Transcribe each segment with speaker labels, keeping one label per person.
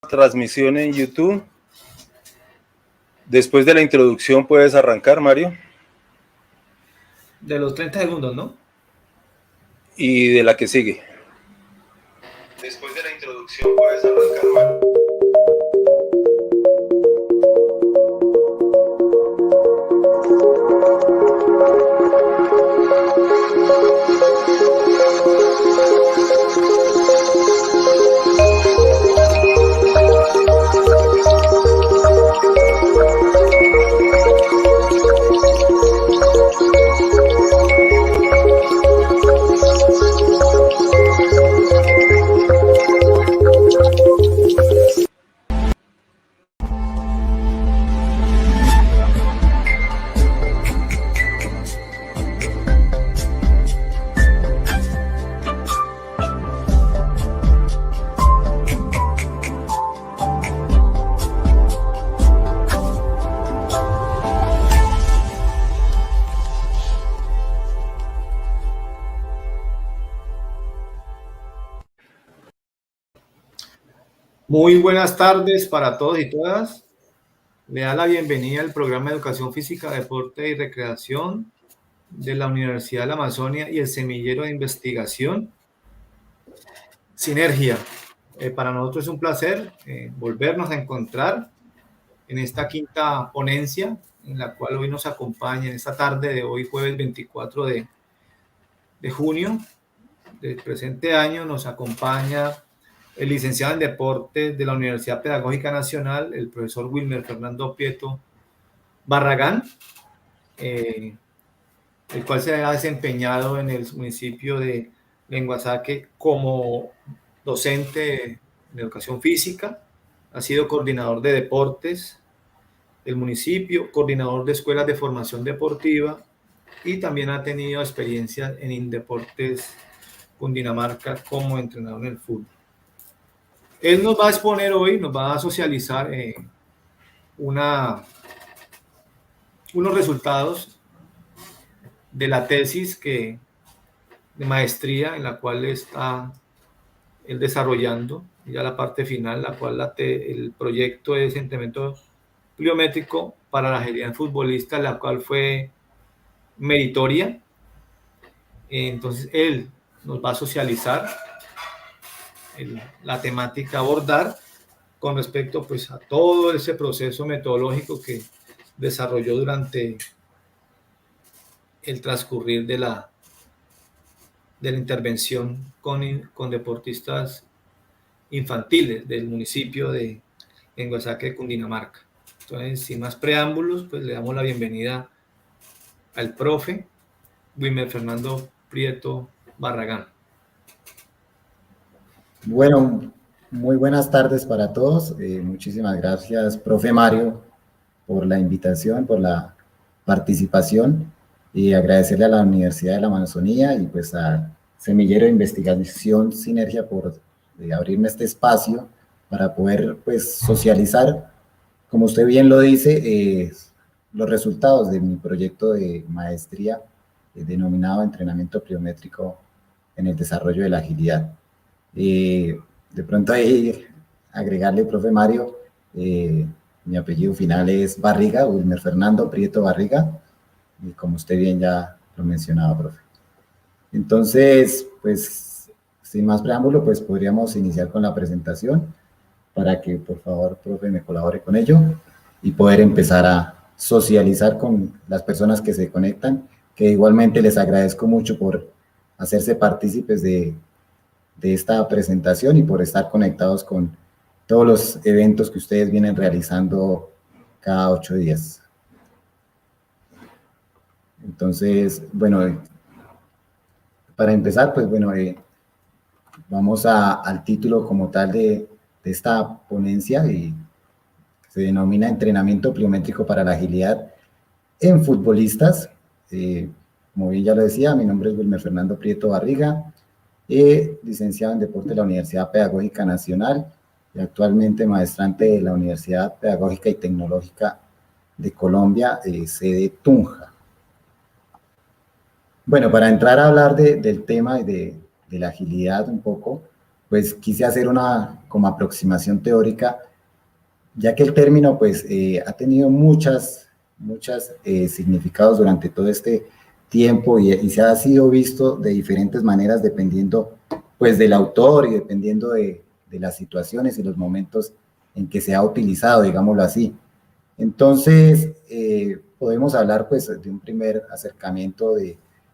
Speaker 1: Transmisión en YouTube. Después de la introducción puedes arrancar, Mario.
Speaker 2: De los 30 segundos, ¿no?
Speaker 1: Y de la que sigue. Después de la introducción puedes arrancar, Mario.
Speaker 2: Muy buenas tardes para todos y todas. Le da la bienvenida al programa de Educación Física, Deporte y Recreación de la Universidad de la Amazonia y el Semillero de Investigación Sinergia. Para nosotros es un placer volvernos a encontrar en esta quinta ponencia en la cual hoy nos acompaña, en esta tarde de hoy, jueves 24 de junio del presente año, nos acompaña el licenciado en Deportes de la Universidad Pedagógica Nacional, el profesor Wilmer Fernando Prieto Barragán, el cual se ha desempeñado en el municipio de Lenguasaque como docente de educación física, ha sido coordinador de deportes del municipio, coordinador de escuelas de formación deportiva y también ha tenido experiencia en Indeportes Cundinamarca como entrenador en el fútbol. Él nos va a exponer hoy, nos va a socializar unos resultados de la tesis de maestría en la cual está él desarrollando, ya la parte final, la cual el proyecto es entrenamiento pliométrico para la agilidad en futbolista, la cual fue meritoria. Entonces él nos va a socializar la temática a abordar con respecto pues a todo ese proceso metodológico que desarrolló durante el transcurrir de la intervención con deportistas infantiles del municipio de Lenguasaque, Cundinamarca. Entonces, sin más preámbulos, pues le damos la bienvenida al profe Wilmer Fernando Prieto Barragán.
Speaker 3: Bueno, muy buenas tardes para todos. Muchísimas gracias, profe Mario, por la invitación, por la participación y agradecerle a la Universidad de la Amazonía y pues a Semillero de Investigación Sinergia por abrirme este espacio para poder pues socializar, como usted bien lo dice, los resultados de mi proyecto de maestría denominado Entrenamiento Pliométrico en el Desarrollo de la Agilidad. De pronto ahí agregarle, profe Mario, mi apellido final es Barriga, Wilmer Fernando Prieto Barriga, y como usted bien ya lo mencionaba, profe. Entonces, pues, sin más preámbulo, pues podríamos iniciar con la presentación para que, por favor, profe, me colabore con ello y poder empezar a socializar con las personas que se conectan, que igualmente les agradezco mucho por hacerse partícipes de esta presentación y por estar conectados con todos los eventos que ustedes vienen realizando cada 8 días. Entonces, bueno, para empezar, pues bueno, vamos al título como tal de esta ponencia y se denomina Entrenamiento Pliométrico para la Agilidad en Futbolistas. Como bien ya lo decía, mi nombre es Wilmer Fernando Prieto Barriga, licenciado en Deporte de la Universidad Pedagógica Nacional y actualmente maestrante de la Universidad Pedagógica y Tecnológica de Colombia, sede Tunja. Bueno, para entrar a hablar del tema de la agilidad un poco, pues quise hacer una como aproximación teórica, ya que el término pues ha tenido muchos significados durante todo este tiempo y se ha sido visto de diferentes maneras dependiendo pues del autor y dependiendo de las situaciones y los momentos en que se ha utilizado, digámoslo así. Entonces, podemos hablar pues de un primer acercamiento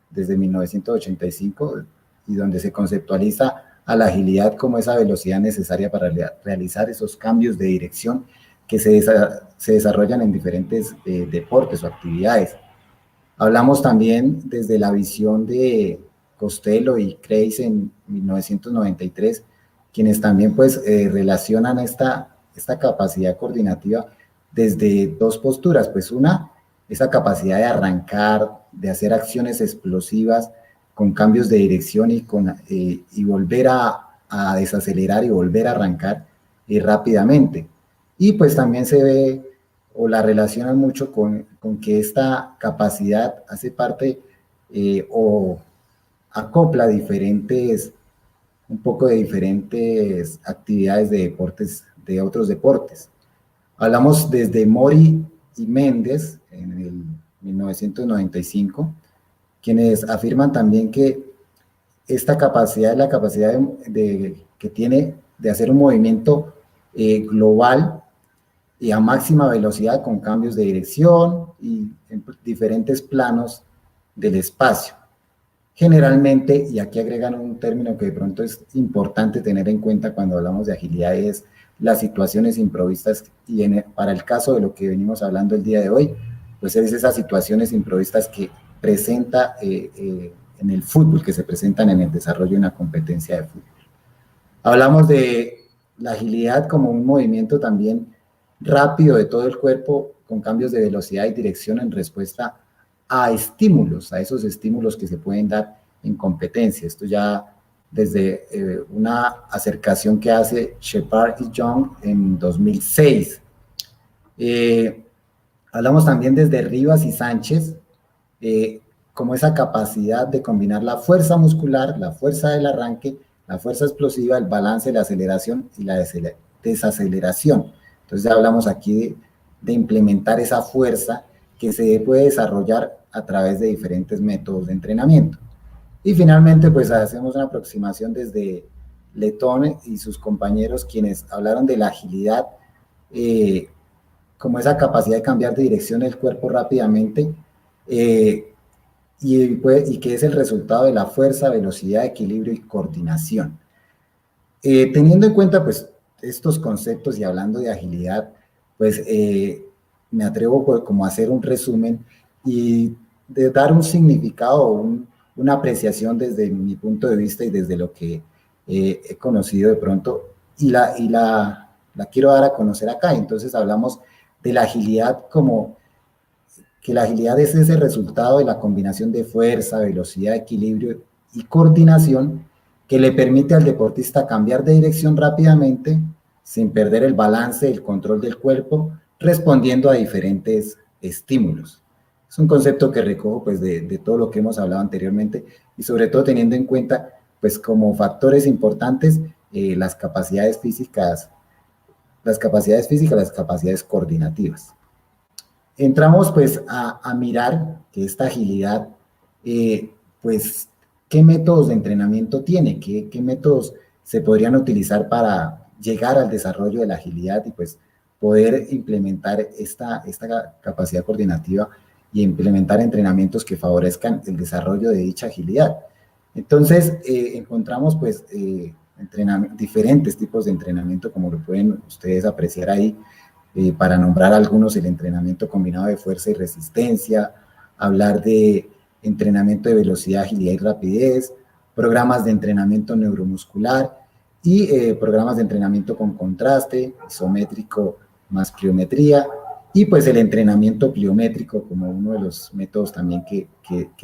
Speaker 3: desde 1985 y donde se conceptualiza a la agilidad como esa velocidad necesaria para realizar esos cambios de dirección que se desarrollan en diferentes deportes o actividades. Hablamos también desde la visión de Costello y Kreis en 1993, quienes también pues relacionan esta capacidad coordinativa desde dos posturas, pues una, esa capacidad de arrancar, de hacer acciones explosivas con cambios de dirección y volver a desacelerar y volver a arrancar rápidamente. Y pues también se ve o la relacionan mucho con que esta capacidad hace parte o acopla un poco de diferentes actividades de deportes, de otros deportes. Hablamos desde Mori y Méndez en el 1995, quienes afirman también que esta capacidad es la capacidad que tiene de hacer un movimiento global y a máxima velocidad con cambios de dirección y en diferentes planos del espacio. Generalmente, y aquí agregan un término que de pronto es importante tener en cuenta cuando hablamos de agilidad, es las situaciones improvistas, y para el caso de lo que venimos hablando el día de hoy, pues es esas situaciones improvistas que presenta en el fútbol, que se presentan en el desarrollo de una competencia de fútbol. Hablamos de la agilidad como un movimiento también rápido de todo el cuerpo con cambios de velocidad y dirección en respuesta a estímulos, a esos estímulos que se pueden dar en competencia. Esto ya desde una acercación que hace Shepard y Young en 2006. Hablamos también desde Rivas y Sánchez, como esa capacidad de combinar la fuerza muscular, la fuerza del arranque, la fuerza explosiva, el balance, la aceleración y la desaceleración. Entonces ya hablamos aquí de implementar esa fuerza que se puede desarrollar a través de diferentes métodos de entrenamiento. Y finalmente, pues hacemos una aproximación desde Letón y sus compañeros, quienes hablaron de la agilidad como esa capacidad de cambiar de dirección del cuerpo rápidamente y que es el resultado de la fuerza, velocidad, equilibrio y coordinación. Teniendo en cuenta, pues, estos conceptos y hablando de agilidad, pues me atrevo pues, como a hacer un resumen y de dar un significado, una apreciación desde mi punto de vista y desde lo que he conocido de pronto y la quiero dar a conocer acá. Entonces hablamos de la agilidad como que la agilidad es ese resultado de la combinación de fuerza, velocidad, equilibrio y coordinación que le permite al deportista cambiar de dirección rápidamente sin perder el balance, el control del cuerpo, respondiendo a diferentes estímulos. Es un concepto que recojo pues de todo lo que hemos hablado anteriormente y sobre todo teniendo en cuenta pues como factores importantes las capacidades físicas, las capacidades coordinativas. Entramos pues a mirar que esta agilidad, pues, ¿qué métodos de entrenamiento tiene? ¿Qué métodos se podrían utilizar para llegar al desarrollo de la agilidad y pues poder implementar esta capacidad coordinativa y implementar entrenamientos que favorezcan el desarrollo de dicha agilidad? Entonces, encontramos pues diferentes tipos de entrenamiento, como lo pueden ustedes apreciar ahí, para nombrar algunos, el entrenamiento combinado de fuerza y resistencia, hablar de entrenamiento de velocidad, agilidad y rapidez, programas de entrenamiento neuromuscular y programas de entrenamiento con contraste, isométrico más pliometría, y pues el entrenamiento pliométrico como uno de los métodos también que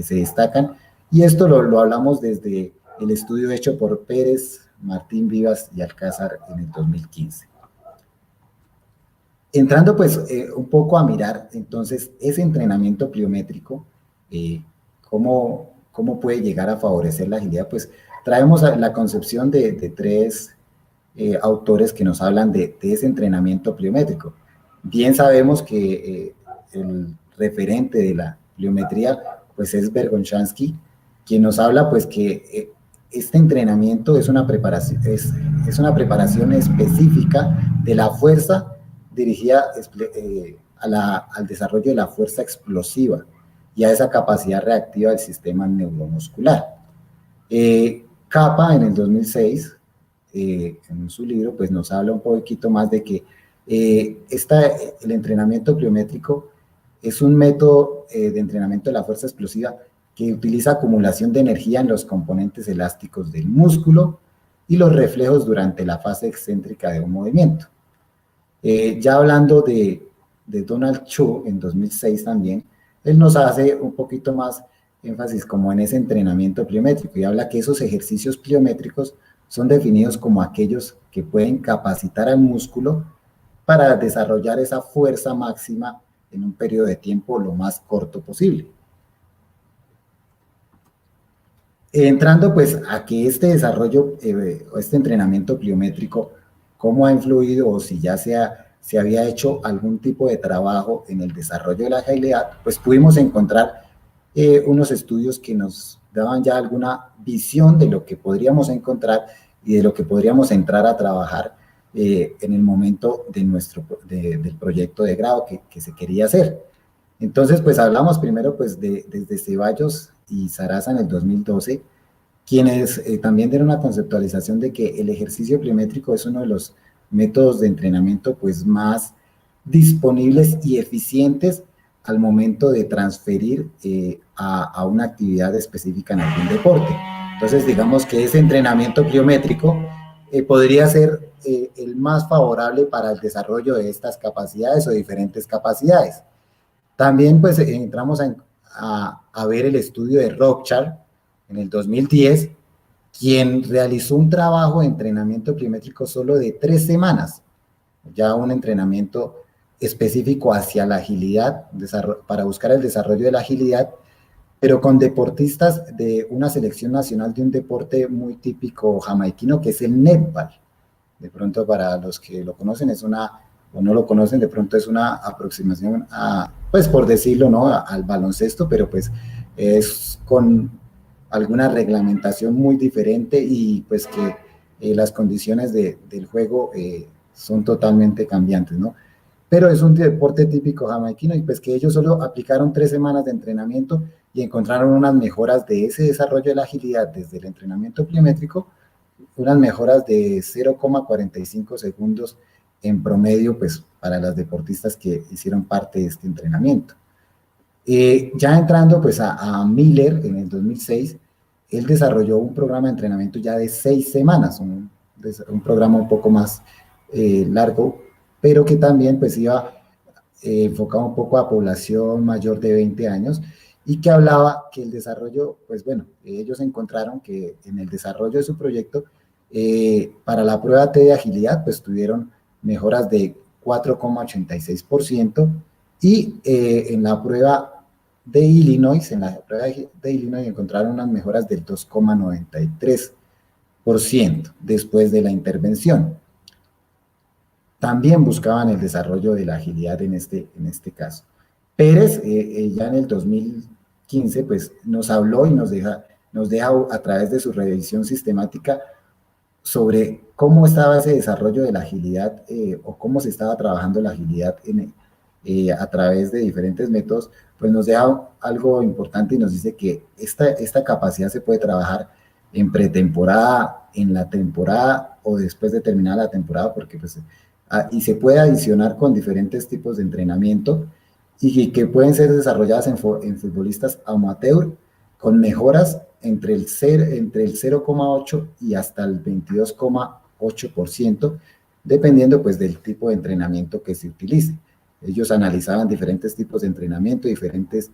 Speaker 3: se destacan. Y esto lo hablamos desde el estudio hecho por Pérez, Martín Vivas y Alcázar en el 2015. Entrando pues un poco a mirar entonces ese entrenamiento pliométrico, ¿cómo puede llegar a favorecer la agilidad? Pues traemos la concepción de tres autores que nos hablan de ese entrenamiento pliométrico. Bien sabemos que el referente de la pliometría pues es Verkhoshansky, quien nos habla pues que este entrenamiento es una preparación, es una preparación específica de la fuerza dirigida al desarrollo de la fuerza explosiva y a esa capacidad reactiva del sistema neuromuscular. Capa en el 2006, en su libro, pues nos habla un poquito más de que el entrenamiento pliométrico es un método de entrenamiento de la fuerza explosiva que utiliza acumulación de energía en los componentes elásticos del músculo y los reflejos durante la fase excéntrica de un movimiento. Ya hablando de Donald Chu en 2006 también, él nos hace un poquito más énfasis como en ese entrenamiento pliométrico y habla que esos ejercicios pliométricos son definidos como aquellos que pueden capacitar al músculo para desarrollar esa fuerza máxima en un periodo de tiempo lo más corto posible. Entrando pues a que este desarrollo o este entrenamiento pliométrico, cómo ha influido o si ya se había hecho algún tipo de trabajo en el desarrollo de la agilidad, pues pudimos encontrar unos estudios que nos daban ya alguna visión de lo que podríamos encontrar y de lo que podríamos entrar a trabajar en el momento del proyecto de grado que se quería hacer. Entonces, pues hablamos primero pues desde Ceballos y Sarasa en el 2012, quienes también dieron una conceptualización de que el ejercicio pliométrico es uno de los métodos de entrenamiento pues más disponibles y eficientes al momento de transferir a una actividad específica en algún deporte. Entonces, digamos que ese entrenamiento pliométrico podría ser el más favorable para el desarrollo de estas capacidades o diferentes capacidades. También pues entramos a ver el estudio de Rothschild en el 2010, quien realizó un trabajo de entrenamiento pliométrico solo de 3 semanas, ya un entrenamiento específico hacia la agilidad, para buscar el desarrollo de la agilidad, pero con deportistas de una selección nacional de un deporte muy típico jamaiquino, que es el netball. De pronto, para los que lo conocen, o no lo conocen, de pronto es una aproximación pues por decirlo, ¿no?, al baloncesto, pero pues es con alguna reglamentación muy diferente y pues que las condiciones del juego son totalmente cambiantes, ¿no? Pero es un deporte típico jamaiquino y pues que ellos solo aplicaron 3 semanas de entrenamiento y encontraron unas mejoras de ese desarrollo de la agilidad desde el entrenamiento pliométrico, unas mejoras de 0,45 segundos en promedio, pues para las deportistas que hicieron parte de este entrenamiento. Ya entrando pues a Miller en el 2006, él desarrolló un programa de entrenamiento ya de 6 semanas, un programa un poco más largo, pero que también pues iba enfocado un poco a población mayor de 20 años y que hablaba que el desarrollo, pues bueno, ellos encontraron que en el desarrollo de su proyecto, para la prueba T de agilidad, pues tuvieron mejoras de 4,86% y en la prueba de Illinois, encontraron unas mejoras del 2,93% después de la intervención. También buscaban el desarrollo de la agilidad en este caso. Pérez, ya en el 2015, pues nos habló y nos deja a través de su revisión sistemática sobre cómo estaba ese desarrollo de la agilidad o cómo se estaba trabajando la agilidad a través de diferentes métodos, pues nos deja algo importante y nos dice que esta capacidad se puede trabajar en pretemporada, en la temporada o después de terminar la temporada, porque pues, y se puede adicionar con diferentes tipos de entrenamiento y que pueden ser desarrolladas en futbolistas amateur con mejoras entre el 0,8 y hasta el 22,8%, dependiendo pues del tipo de entrenamiento que se utilice. Ellos analizaban diferentes tipos de entrenamiento, diferentes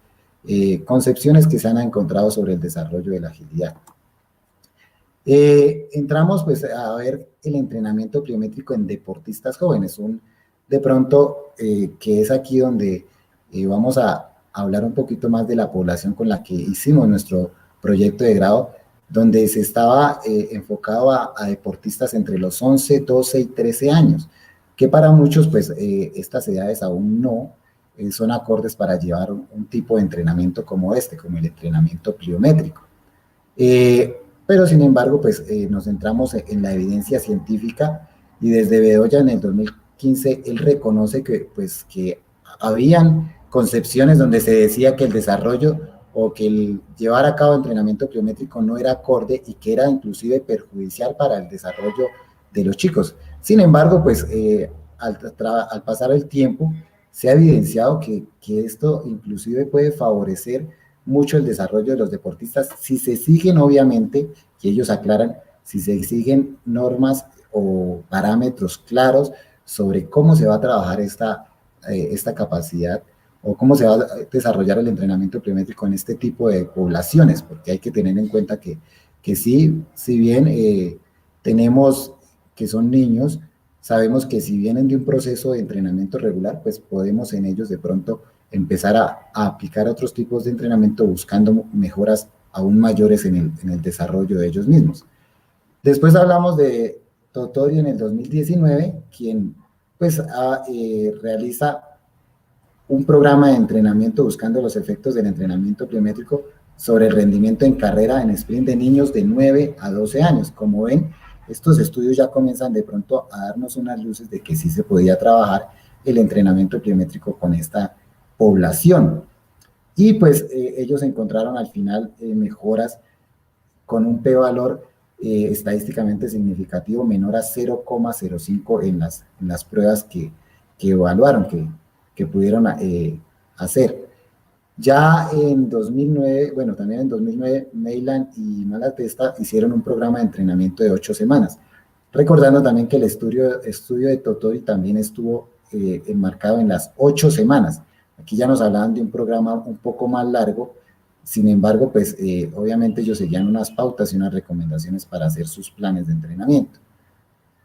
Speaker 3: concepciones que se han encontrado sobre el desarrollo de la agilidad. Entramos pues a ver el entrenamiento pliométrico en deportistas jóvenes, de pronto que es aquí donde vamos a hablar un poquito más de la población con la que hicimos nuestro proyecto de grado, donde se estaba enfocado a deportistas entre los 11, 12 y 13 años, que para muchos, pues, estas edades aún no son acordes para llevar un tipo de entrenamiento como este, como el entrenamiento pliométrico. Pero, sin embargo, pues, nos centramos en la evidencia científica y desde Bedoya en el 2015, él reconoce que, pues, que habían concepciones donde se decía que el desarrollo o que el llevar a cabo entrenamiento pliométrico no era acorde y que era inclusive perjudicial para el desarrollo de los chicos. Sin embargo, pues al pasar el tiempo se ha evidenciado que esto inclusive puede favorecer mucho el desarrollo de los deportistas si se siguen, obviamente, y ellos aclaran, si se siguen normas o parámetros claros sobre cómo se va a trabajar esta capacidad o cómo se va a desarrollar el entrenamiento pliométrico en este tipo de poblaciones, porque hay que tener en cuenta que sí, si bien tenemos que son niños, sabemos que si vienen de un proceso de entrenamiento regular, pues podemos en ellos de pronto empezar a aplicar otros tipos de entrenamiento buscando mejoras aún mayores en el desarrollo de ellos mismos. Después hablamos de Totori en el 2019, quien pues realiza un programa de entrenamiento buscando los efectos del entrenamiento pliométrico sobre el rendimiento en carrera en sprint de niños de 9 a 12 años. Como ven, estos estudios ya comienzan de pronto a darnos unas luces de que sí se podía trabajar el entrenamiento pliométrico con esta población. Y pues ellos encontraron al final mejoras con un p-valor estadísticamente significativo menor a 0,05 en las pruebas que evaluaron, que pudieron hacer. Ya en 2009, bueno, también en 2009, Meylan y Malatesta hicieron un programa de entrenamiento de 8 semanas. Recordando también que el estudio de Totori también estuvo enmarcado en las 8 semanas. Aquí ya nos hablaban de un programa un poco más largo, sin embargo, pues obviamente ellos seguían unas pautas y unas recomendaciones para hacer sus planes de entrenamiento.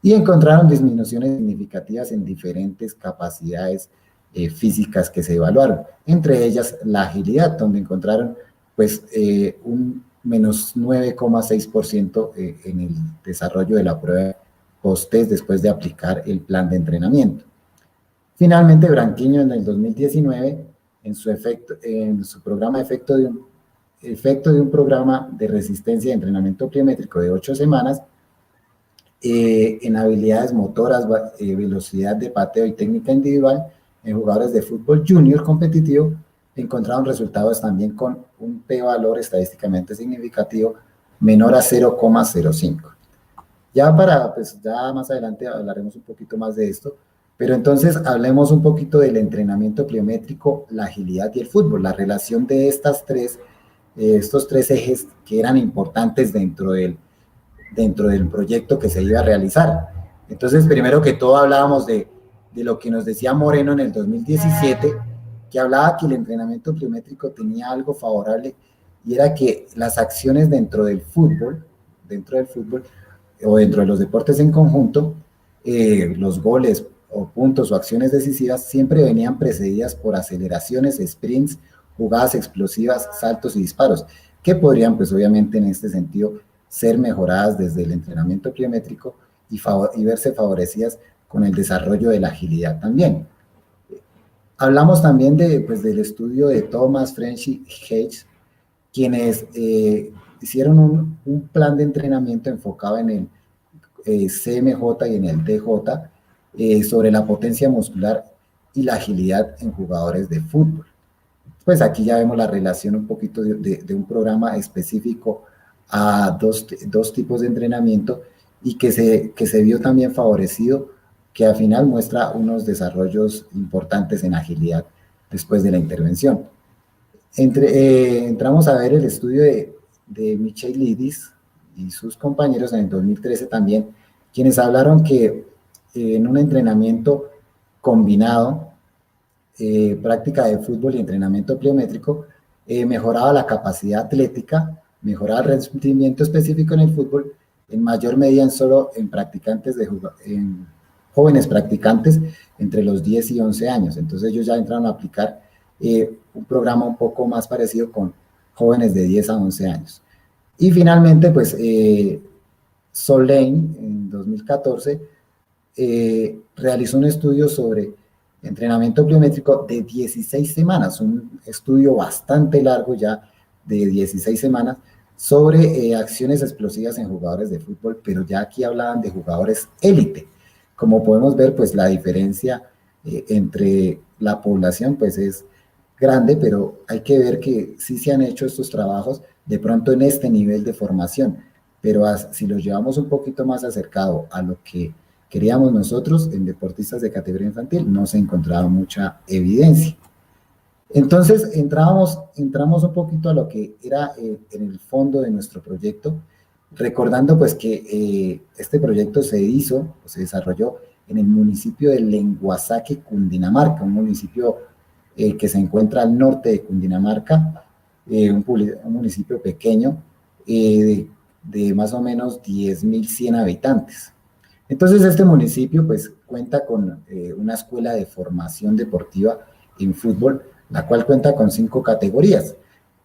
Speaker 3: Y encontraron disminuciones significativas en diferentes capacidades físicas que se evaluaron, entre ellas la agilidad, donde encontraron pues un menos 9,6% en el desarrollo de la prueba post-test después de aplicar el plan de entrenamiento. Finalmente, Branquiño en el 2019, en su programa de efecto de un programa de resistencia de entrenamiento pliométrico de 8 semanas, en habilidades motoras, velocidad de pateo y técnica individual, en jugadores de fútbol junior competitivo, encontraron resultados también con un p-valor estadísticamente significativo menor a 0,05. Ya ya más adelante hablaremos un poquito más de esto, pero entonces hablemos un poquito del entrenamiento pliométrico, la agilidad y el fútbol, la relación de estos tres ejes que eran importantes dentro del proyecto que se iba a realizar. Entonces, primero que todo hablábamos de lo que nos decía Moreno en el 2017, que hablaba que el entrenamiento pliométrico tenía algo favorable y era que las acciones dentro del fútbol o dentro de los deportes en conjunto, los goles o puntos o acciones decisivas siempre venían precedidas por aceleraciones, sprints, jugadas explosivas, saltos y disparos, que podrían pues obviamente en este sentido ser mejoradas desde el entrenamiento pliométrico y verse favorecidas con el desarrollo de la agilidad también. Hablamos también del estudio de Thomas, French y Hayes, quienes hicieron un plan de entrenamiento enfocado en el CMJ y en el DJ sobre la potencia muscular y la agilidad en jugadores de fútbol. Pues aquí ya vemos la relación un poquito de un programa específico a dos tipos de entrenamiento y que se vio también favorecido, que al final muestra unos desarrollos importantes en agilidad después de la intervención. Entramos a ver el estudio de Michailidis y sus compañeros en el 2013 también, quienes hablaron que en un entrenamiento combinado, práctica de fútbol y entrenamiento pliométrico, mejoraba la capacidad atlética, mejoraba el rendimiento específico en el fútbol, en mayor medida en jóvenes practicantes entre los 10 y 11 años. Entonces ellos ya entraron a aplicar un programa un poco más parecido con jóvenes de 10 a 11 años. Y finalmente, pues, Solane, en 2014, realizó un estudio sobre entrenamiento pliométrico de 16 semanas, un estudio bastante largo ya de 16 semanas, sobre acciones explosivas en jugadores de fútbol, pero ya aquí hablaban de jugadores élite. Como podemos ver, pues la diferencia entre la población pues es grande, pero hay que ver que sí se han hecho estos trabajos de pronto en este nivel de formación, pero si los llevamos un poquito más acercado a lo que queríamos nosotros en deportistas de categoría infantil, no se encontraba mucha evidencia. Entonces entramos un poquito a lo que era en el fondo de nuestro proyecto, recordando pues que este proyecto se hizo, o se desarrolló en el municipio de Lenguasaque, Cundinamarca, un municipio que se encuentra al norte de Cundinamarca, un municipio pequeño de más o menos 10.100 habitantes. Entonces este municipio pues cuenta con una escuela de formación deportiva en fútbol, la cual cuenta con 5 categorías.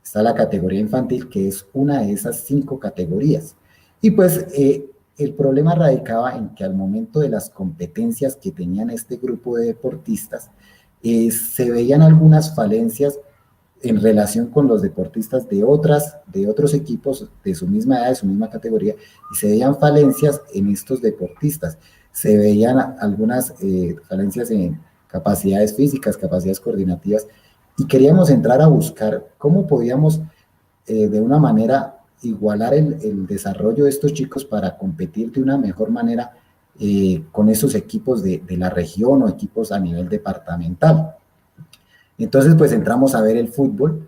Speaker 3: Está la categoría infantil, que es una de esas 5 categorías. Y pues el problema radicaba en que al momento de las competencias que tenían este grupo de deportistas, se veían algunas falencias en relación con los deportistas de otros equipos de su misma edad, de su misma categoría, y se veían falencias en estos deportistas. Se veían algunas falencias en capacidades físicas, capacidades coordinativas, y queríamos entrar a buscar cómo podíamos de una manera igualar el desarrollo de estos chicos para competir de una mejor manera con esos equipos de la región o equipos a nivel departamental. Entonces, pues entramos a ver el fútbol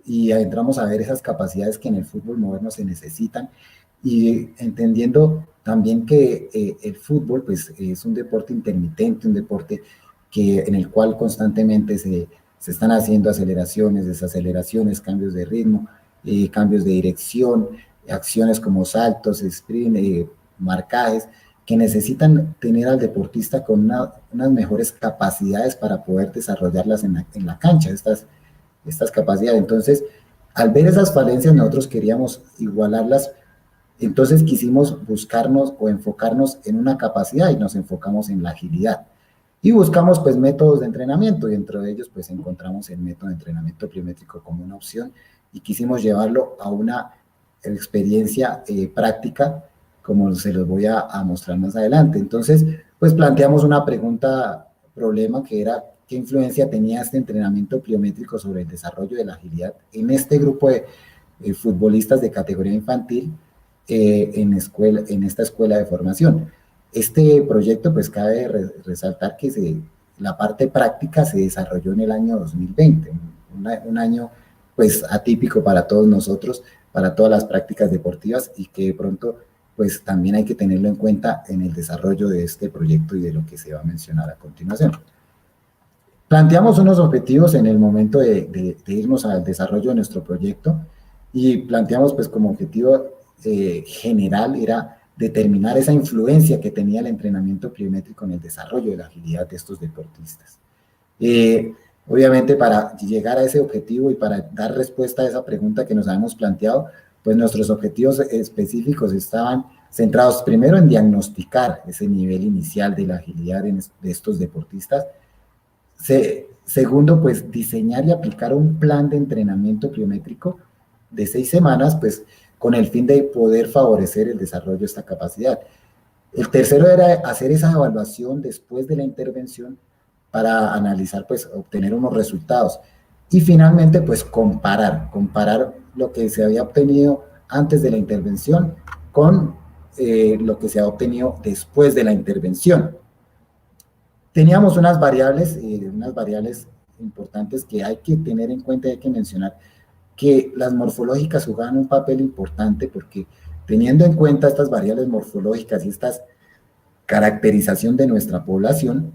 Speaker 3: y entramos a ver esas capacidades que en el fútbol moderno se necesitan, y entendiendo también que el fútbol pues es un deporte intermitente, un deporte en el cual constantemente se están haciendo aceleraciones, desaceleraciones, cambios de ritmo, cambios de dirección, acciones como saltos, sprint, marcajes, que necesitan tener al deportista con unas mejores capacidades para poder desarrollarlas en la cancha, estas capacidades. Entonces, al ver esas falencias, nosotros queríamos igualarlas, entonces quisimos buscarnos o enfocarnos en una capacidad y nos enfocamos en la agilidad. Y buscamos pues métodos de entrenamiento, y dentro de ellos pues encontramos el método de entrenamiento pliométrico como una opción, y quisimos llevarlo a una experiencia práctica, como se los voy a mostrar más adelante. Entonces, pues planteamos una pregunta, problema, que era qué influencia tenía este entrenamiento pliométrico sobre el desarrollo de la agilidad en este grupo de futbolistas de categoría infantil en esta escuela de formación. Este proyecto, pues cabe resaltar que la parte práctica se desarrolló en el año 2020, un año pues atípico para todos nosotros, para todas las prácticas deportivas, y que de pronto pues también hay que tenerlo en cuenta en el desarrollo de este proyecto y de lo que se va a mencionar a continuación. Planteamos unos objetivos en el momento de irnos al desarrollo de nuestro proyecto, y planteamos pues como objetivo general era determinar esa influencia que tenía el entrenamiento pliométrico en el desarrollo de la agilidad de estos deportistas. Obviamente, para llegar a ese objetivo y para dar respuesta a esa pregunta que nos habíamos planteado, pues nuestros objetivos específicos estaban centrados primero en diagnosticar ese nivel inicial de la agilidad de estos deportistas. Segundo, pues diseñar y aplicar un plan de entrenamiento pliométrico de 6 semanas, pues con el fin de poder favorecer el desarrollo de esta capacidad. El tercero era hacer esa evaluación después de la intervención para analizar, pues obtener unos resultados. Y finalmente, pues comparar lo que se había obtenido antes de la intervención con lo que se ha obtenido después de la intervención. Teníamos unas variables importantes que hay que tener en cuenta y hay que mencionar, que las morfológicas jugaban un papel importante, porque teniendo en cuenta estas variables morfológicas y esta caracterización de nuestra población,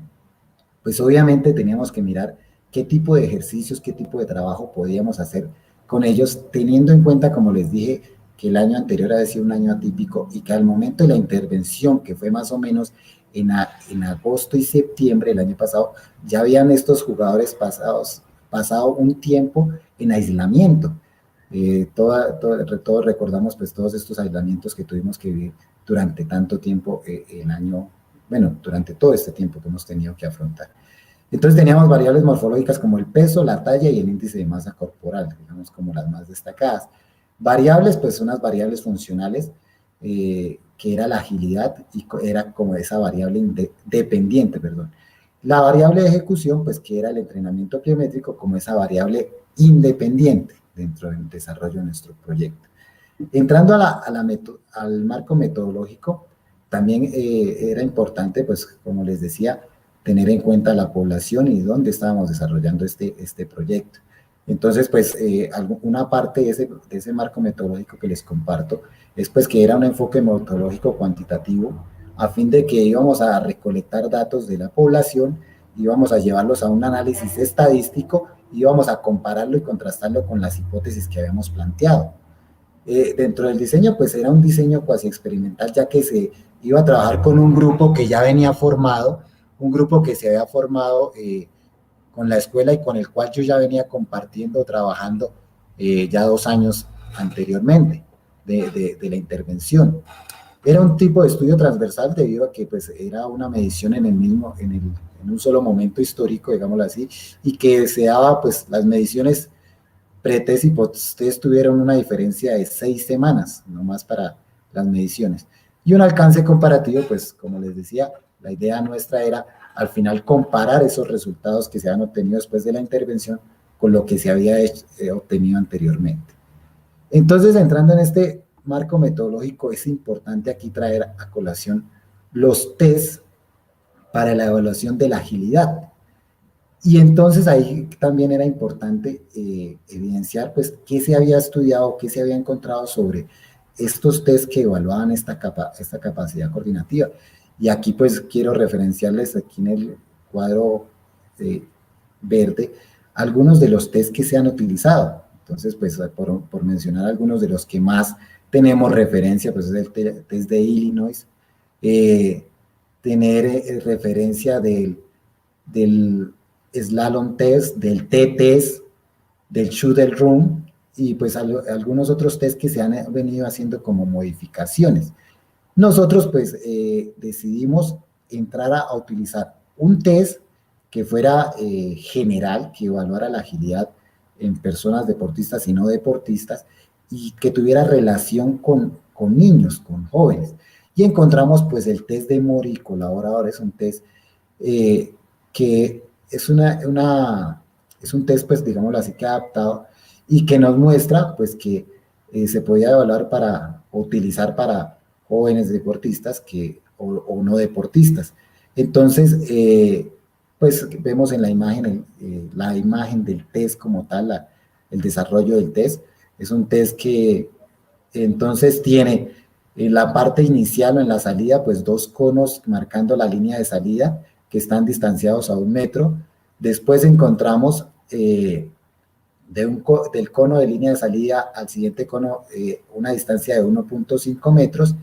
Speaker 3: pues obviamente teníamos que mirar qué tipo de ejercicios, qué tipo de trabajo podíamos hacer con ellos, teniendo en cuenta, como les dije, que el año anterior había sido un año atípico, y que al momento de la intervención, que fue más o menos en agosto y septiembre del año pasado, ya habían estos jugadores pasado un tiempo en aislamiento. Todos recordamos pues todos estos aislamientos que tuvimos que vivir durante tanto tiempo, durante todo este tiempo que hemos tenido que afrontar. Entonces teníamos variables morfológicas como el peso, la talla y el índice de masa corporal, digamos como las más destacadas. Variables, pues unas variables funcionales, que era la agilidad y era como esa variable dependiente, perdón. La variable de ejecución, pues que era el entrenamiento pliométrico como esa variable independiente dentro del desarrollo de nuestro proyecto. Entrando al marco metodológico, también era importante, pues como les decía, tener en cuenta la población y dónde estábamos desarrollando este proyecto. Entonces, pues, una parte de ese marco metodológico que les comparto es pues que era un enfoque metodológico cuantitativo a fin de que íbamos a recolectar datos de la población, íbamos a llevarlos a un análisis estadístico, íbamos a compararlo y contrastarlo con las hipótesis que habíamos planteado. Dentro del diseño, pues era un diseño cuasi experimental, ya que se iba a trabajar con un grupo que ya venía formado, un grupo que se había formado con la escuela y con el cual yo ya venía compartiendo, trabajando ya 2 años anteriormente de la intervención. Era un tipo de estudio transversal debido a que pues, era una medición en un solo momento histórico, digámoslo así, y que se daba, pues, las mediciones pre-test y post-test tuvieron una diferencia de 6 semanas, nomás para las mediciones. Y un alcance comparativo, pues, como les decía, la idea nuestra era, al final, comparar esos resultados que se han obtenido después de la intervención con lo que se había obtenido anteriormente. Entonces, entrando en este marco metodológico, es importante aquí traer a colación los test para la evaluación de la agilidad. Y entonces ahí también era importante evidenciar pues qué se había estudiado, qué se había encontrado sobre estos test que evaluaban esta capacidad coordinativa. Y aquí pues quiero referenciarles aquí en el cuadro verde algunos de los test que se han utilizado. Entonces pues por mencionar algunos de los que más tenemos referencia, pues es el test de Illinois, tener referencia del slalom test, del T-test, del shuttle room y pues algunos otros test que se han venido haciendo como modificaciones. Nosotros pues decidimos entrar a utilizar un test que fuera general, que evaluara la agilidad en personas deportistas y no deportistas y que tuviera relación con niños, con jóvenes. Y encontramos pues el test de Mori y colaboradores, un test que es un test, pues, digámoslo así, que adaptado y que nos muestra, pues, que se podía evaluar utilizar para jóvenes deportistas o no deportistas. Entonces, pues, vemos en la imagen del test como tal, el desarrollo del test. Es un test que, entonces, tiene en la parte inicial o en la salida, pues, 2 conos marcando la línea de salida, que están distanciados a 1 metro. Después encontramos del cono de línea de salida al siguiente cono una distancia de 1.5 metros.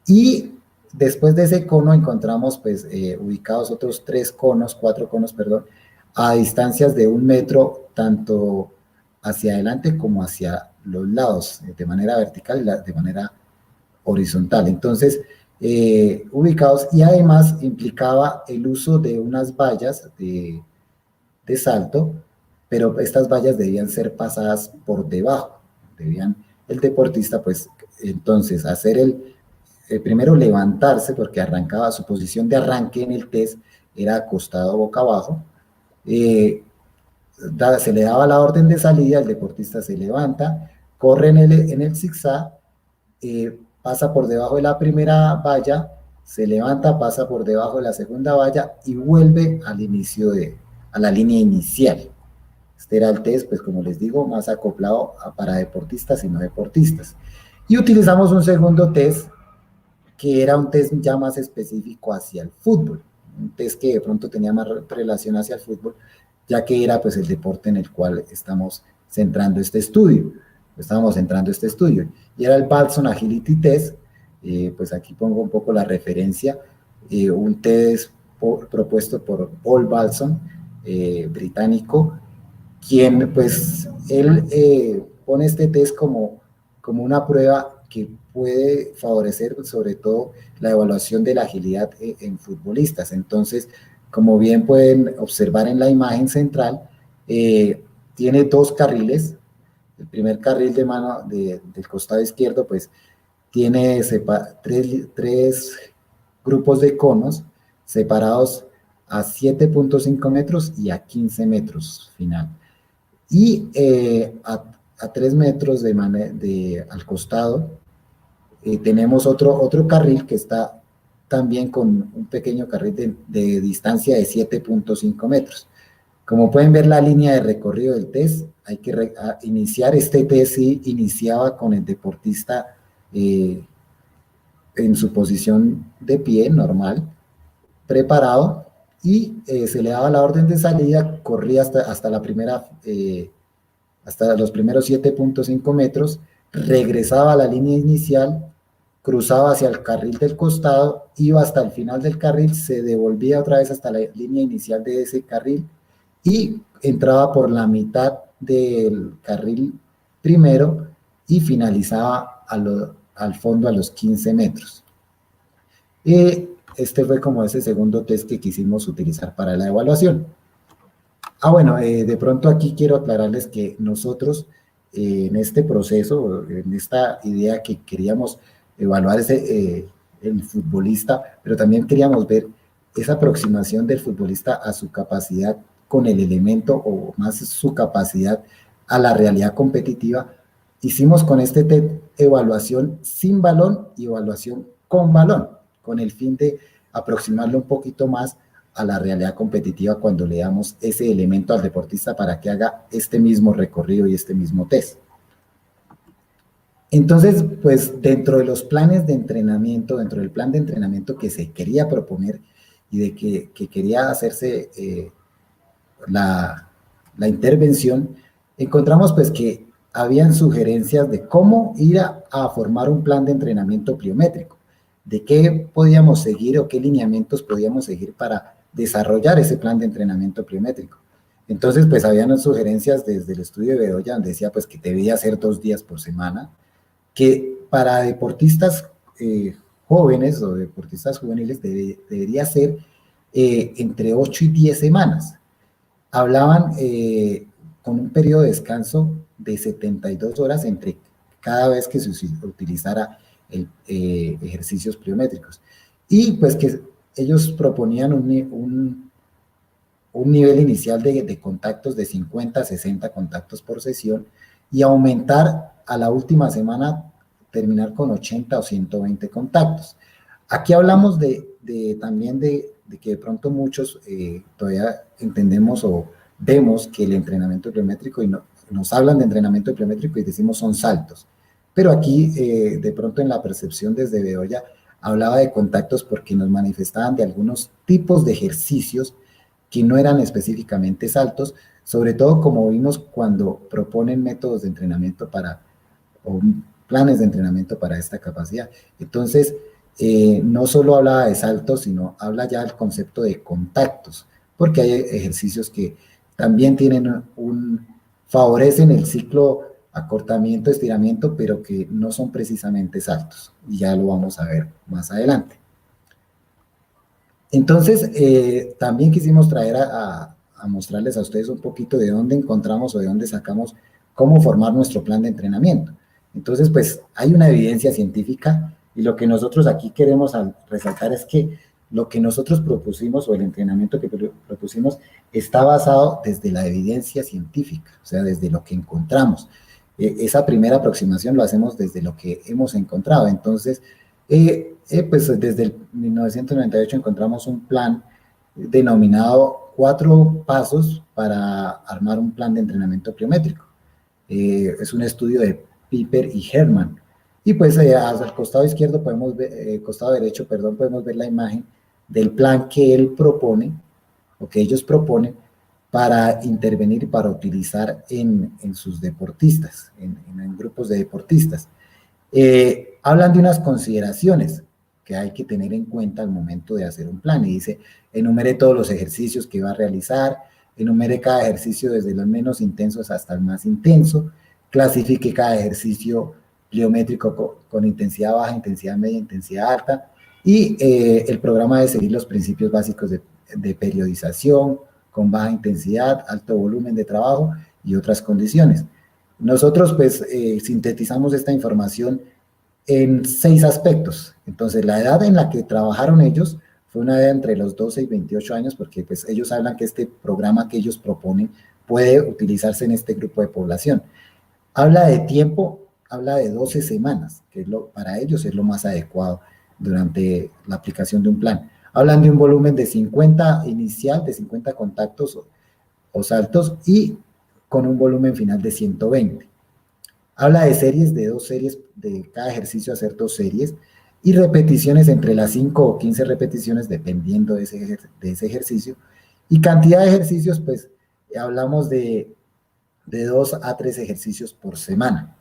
Speaker 3: Y después de ese cono encontramos pues ubicados otros 4 conos, perdón, a distancias de 1 metro, tanto hacia adelante como hacia los lados, de manera vertical y de manera horizontal. Entonces, ubicados, y además implicaba el uso de unas vallas de salto, pero estas vallas debían ser pasadas por debajo, el deportista pues entonces hacer primero levantarse, porque arrancaba, su posición de arranque en el test era acostado boca abajo, se le daba la orden de salida, el deportista se levanta, corre en el zigzag, pasa por debajo de la primera valla, se levanta, pasa por debajo de la segunda valla y vuelve a la línea inicial. Este era el test, pues como les digo, más acoplado para deportistas y no deportistas. Y utilizamos un segundo test, que era un test ya más específico hacia el fútbol, un test que de pronto tenía más relación hacia el fútbol, ya que era pues el deporte en el cual estábamos centrando este estudio. Y era el Balson Agility Test, pues aquí pongo un poco la referencia, un test propuesto por Paul Balson, británico, quien pues él pone este test como una prueba que puede favorecer sobre todo la evaluación de la agilidad en futbolistas. Entonces, como bien pueden observar en la imagen central, tiene dos carriles. El primer carril de mano del costado izquierdo, pues tiene tres grupos de conos separados a 7.5 metros y a 15 metros final. Y a 3 metros al costado tenemos otro carril que está también con un pequeño carril de distancia de 7.5 metros. Como pueden ver la línea de recorrido del test, hay que iniciar este test, sí, iniciaba con el deportista en su posición de pie normal, preparado, y se le daba la orden de salida, corría hasta los primeros 7.5 metros, regresaba a la línea inicial, cruzaba hacia el carril del costado, iba hasta el final del carril, se devolvía otra vez hasta la línea inicial de ese carril y entraba por la mitad del carril primero y finalizaba al fondo a los 15 metros. Este fue como ese segundo test que quisimos utilizar para la evaluación. Bueno, de pronto aquí quiero aclararles que nosotros en este proceso, en esta idea que queríamos evaluar el futbolista, pero también queríamos ver esa aproximación del futbolista a su capacidad con el elemento, o más su capacidad a la realidad competitiva. Hicimos con este test evaluación sin balón y evaluación con balón, con el fin de aproximarlo un poquito más a la realidad competitiva cuando le damos ese elemento al deportista para que haga este mismo recorrido y este mismo test. Entonces, pues dentro de los planes de entrenamiento, dentro del plan de entrenamiento que se quería proponer y de que quería hacerse la intervención, encontramos pues que habían sugerencias de cómo ir a formar un plan de entrenamiento pliométrico, de qué podíamos seguir o qué lineamientos podíamos seguir para desarrollar ese plan de entrenamiento pliométrico. Entonces, pues habían sugerencias desde el estudio de Bedoya, donde decía pues que debía hacer 2 días por semana, que para deportistas jóvenes o deportistas juveniles debería ser entre 8 y 10 semanas. Hablaban con un periodo de descanso de 72 horas entre cada vez que se utilizara ejercicios pliométricos. Y pues que ellos proponían un nivel inicial de contactos de 50 a 60 contactos por sesión y aumentar a la última semana, terminar con 80 o 120 contactos. Aquí hablamos también de que de pronto muchos todavía entendemos o vemos que el entrenamiento pliométrico, y nos hablan de entrenamiento pliométrico y decimos son saltos. Pero aquí, de pronto en la percepción desde Bedoya, hablaba de contactos porque nos manifestaban de algunos tipos de ejercicios que no eran específicamente saltos, sobre todo como vimos cuando proponen métodos de entrenamiento o planes de entrenamiento para esta capacidad. Entonces, no solo hablaba de saltos, sino habla ya del concepto de contactos, porque hay ejercicios que también favorecen el ciclo acortamiento, estiramiento, pero que no son precisamente saltos, y ya lo vamos a ver más adelante. Entonces, también quisimos traer a mostrarles a ustedes un poquito de dónde encontramos o de dónde sacamos cómo formar nuestro plan de entrenamiento. Entonces, pues, hay una evidencia científica, y lo que nosotros aquí queremos resaltar es que lo que nosotros propusimos, o el entrenamiento que propusimos, está basado desde la evidencia científica, o sea, desde lo que encontramos. Esa primera aproximación lo hacemos desde lo que hemos encontrado. Entonces, pues desde el 1998 encontramos un plan denominado 4 pasos para armar un plan de entrenamiento pliométrico. Es un estudio de Piper y Herman. Y pues al costado izquierdo costado derecho, podemos ver la imagen del plan que él propone, o que ellos proponen, para intervenir y para utilizar en sus deportistas, en grupos de deportistas. Hablan de unas consideraciones que hay que tener en cuenta al momento de hacer un plan, y dice: enumere todos los ejercicios que va a realizar, enumere cada ejercicio desde los menos intensos hasta el más intenso, clasifique cada ejercicio pliométrico con intensidad baja, intensidad media, intensidad alta, y el programa debe seguir los principios básicos de periodización, con baja intensidad, alto volumen de trabajo y otras condiciones. Nosotros pues sintetizamos esta información en 6 aspectos. Entonces, la edad en la que trabajaron ellos fue una edad entre los 12 y 28 años, porque pues ellos hablan que este programa que ellos proponen puede utilizarse en este grupo de población. Habla de tiempo, habla de 12 semanas, que es para ellos es lo más adecuado durante la aplicación de un plan. Hablan de un volumen de 50 inicial, de 50 contactos o saltos, y con un volumen final de 120. Habla de series, de 2 series, de cada ejercicio hacer 2 series, y repeticiones entre las 5 o 15 repeticiones, dependiendo de ese ejercicio. Y cantidad de ejercicios, pues hablamos de 2 a 3 ejercicios por semana.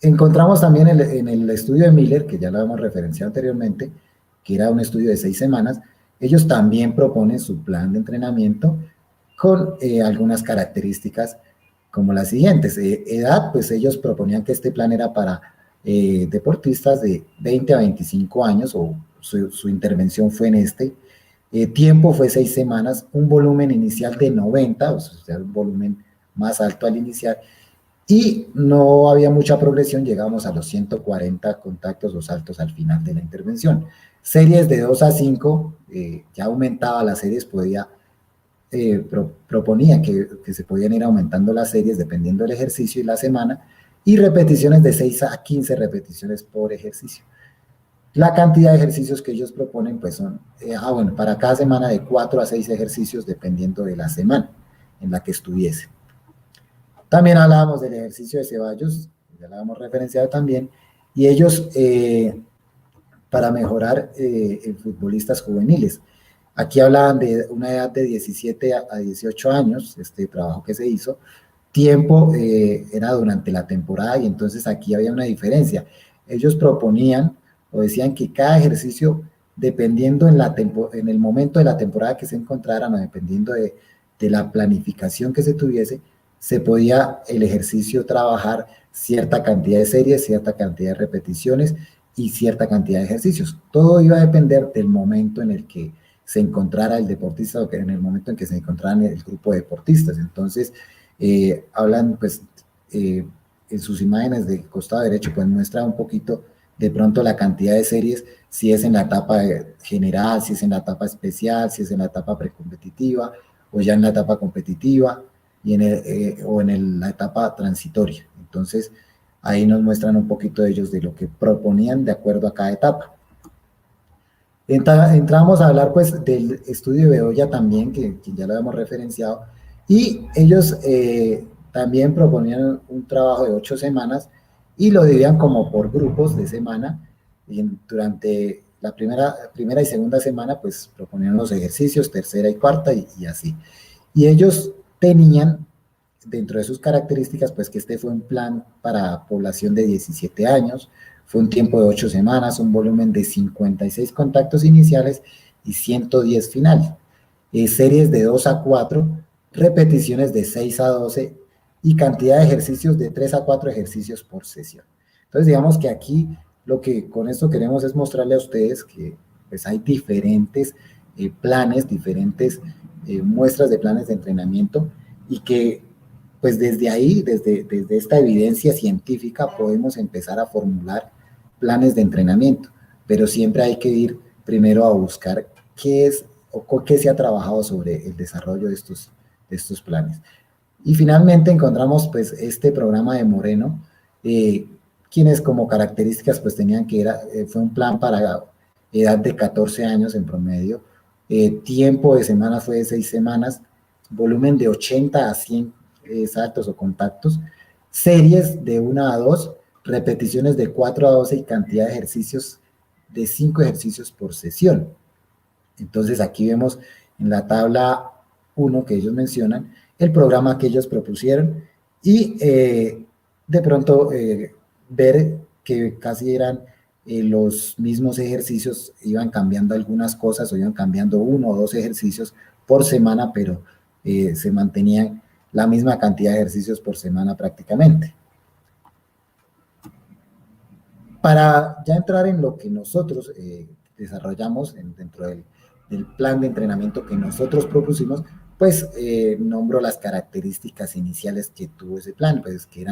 Speaker 3: Encontramos también en el estudio de Miller, que ya lo hemos referenciado anteriormente, que era un estudio de 6 semanas, ellos también proponen su plan de entrenamiento con algunas características como las siguientes. Edad, pues ellos proponían que este plan era para deportistas de 20 a 25 años, o su intervención fue en este. Tiempo fue 6 semanas, un volumen inicial de 90, o sea, un volumen más alto al iniciar, y no había mucha progresión, llegamos a los 140 contactos o saltos al final de la intervención. Series de 2 a 5, ya aumentaba las series, proponía que se podían ir aumentando las series dependiendo del ejercicio y la semana, y repeticiones de 6 a 15 repeticiones por ejercicio. La cantidad de ejercicios que ellos proponen pues son, para cada semana de 4 a 6 ejercicios dependiendo de la semana en la que estuviese. También hablábamos del ejercicio de Ceballos, ya lo habíamos referenciado también, y ellos para mejorar en futbolistas juveniles. Aquí hablaban de una edad de 17 a 18 años, este trabajo que se hizo. Tiempo era durante la temporada, y entonces aquí había una diferencia. Ellos proponían o decían que cada ejercicio, dependiendo en el momento de la temporada que se encontraran, o dependiendo de la planificación que se tuviese, se podía el ejercicio trabajar cierta cantidad de series, cierta cantidad de repeticiones y cierta cantidad de ejercicios. Todo iba a depender del momento en el que se encontrara el deportista, o que en el momento en que se encontraran el grupo de deportistas. Entonces, hablan, pues, en sus imágenes de costado derecho, pues muestra un poquito de pronto la cantidad de series, si es en la etapa general, si es en la etapa especial, si es en la etapa precompetitiva, o ya en la etapa competitiva, y la etapa transitoria. Entonces, ahí nos muestran un poquito de ellos de lo que proponían de acuerdo a cada etapa. Entramos a hablar pues del estudio de Bedoya también, que ya lo hemos referenciado, y ellos también proponían un trabajo de 8 semanas, y lo dividían como por grupos de semana, y durante la primera y segunda semana pues proponían los ejercicios, tercera y cuarta, y así. Y ellos tenían dentro de sus características pues que este fue un plan para población de 17 años, fue un tiempo de 8 semanas, un volumen de 56 contactos iniciales y 110 finales, series de 2 a 4, repeticiones de 6 a 12 y cantidad de ejercicios de 3 a 4 ejercicios por sesión. Entonces digamos que aquí lo que con esto queremos es mostrarle a ustedes que pues hay diferentes planes, diferentes muestras de planes de entrenamiento, y que pues desde ahí, desde esta evidencia científica, podemos empezar a formular planes de entrenamiento, pero siempre hay que ir primero a buscar qué es o qué se ha trabajado sobre el desarrollo de estos planes. Y finalmente encontramos pues este programa de Moreno, quienes como características pues tenían que fue un plan para edad de 14 años en promedio, tiempo de semana fue de 6 semanas, volumen de 80 a 100 saltos o contactos, series de 1 a 2, repeticiones de 4 a 12 y cantidad de ejercicios de 5 ejercicios por sesión. Entonces aquí vemos en la tabla 1 que ellos mencionan el programa que ellos propusieron, y de pronto ver que casi eran los mismos ejercicios, iban cambiando algunas cosas o iban cambiando 1 o 2 ejercicios por semana, pero se mantenían la misma cantidad de ejercicios por semana prácticamente. Para ya entrar en lo que nosotros desarrollamos dentro del plan de entrenamiento que nosotros propusimos, pues nombro las características iniciales que tuvo ese plan, pues que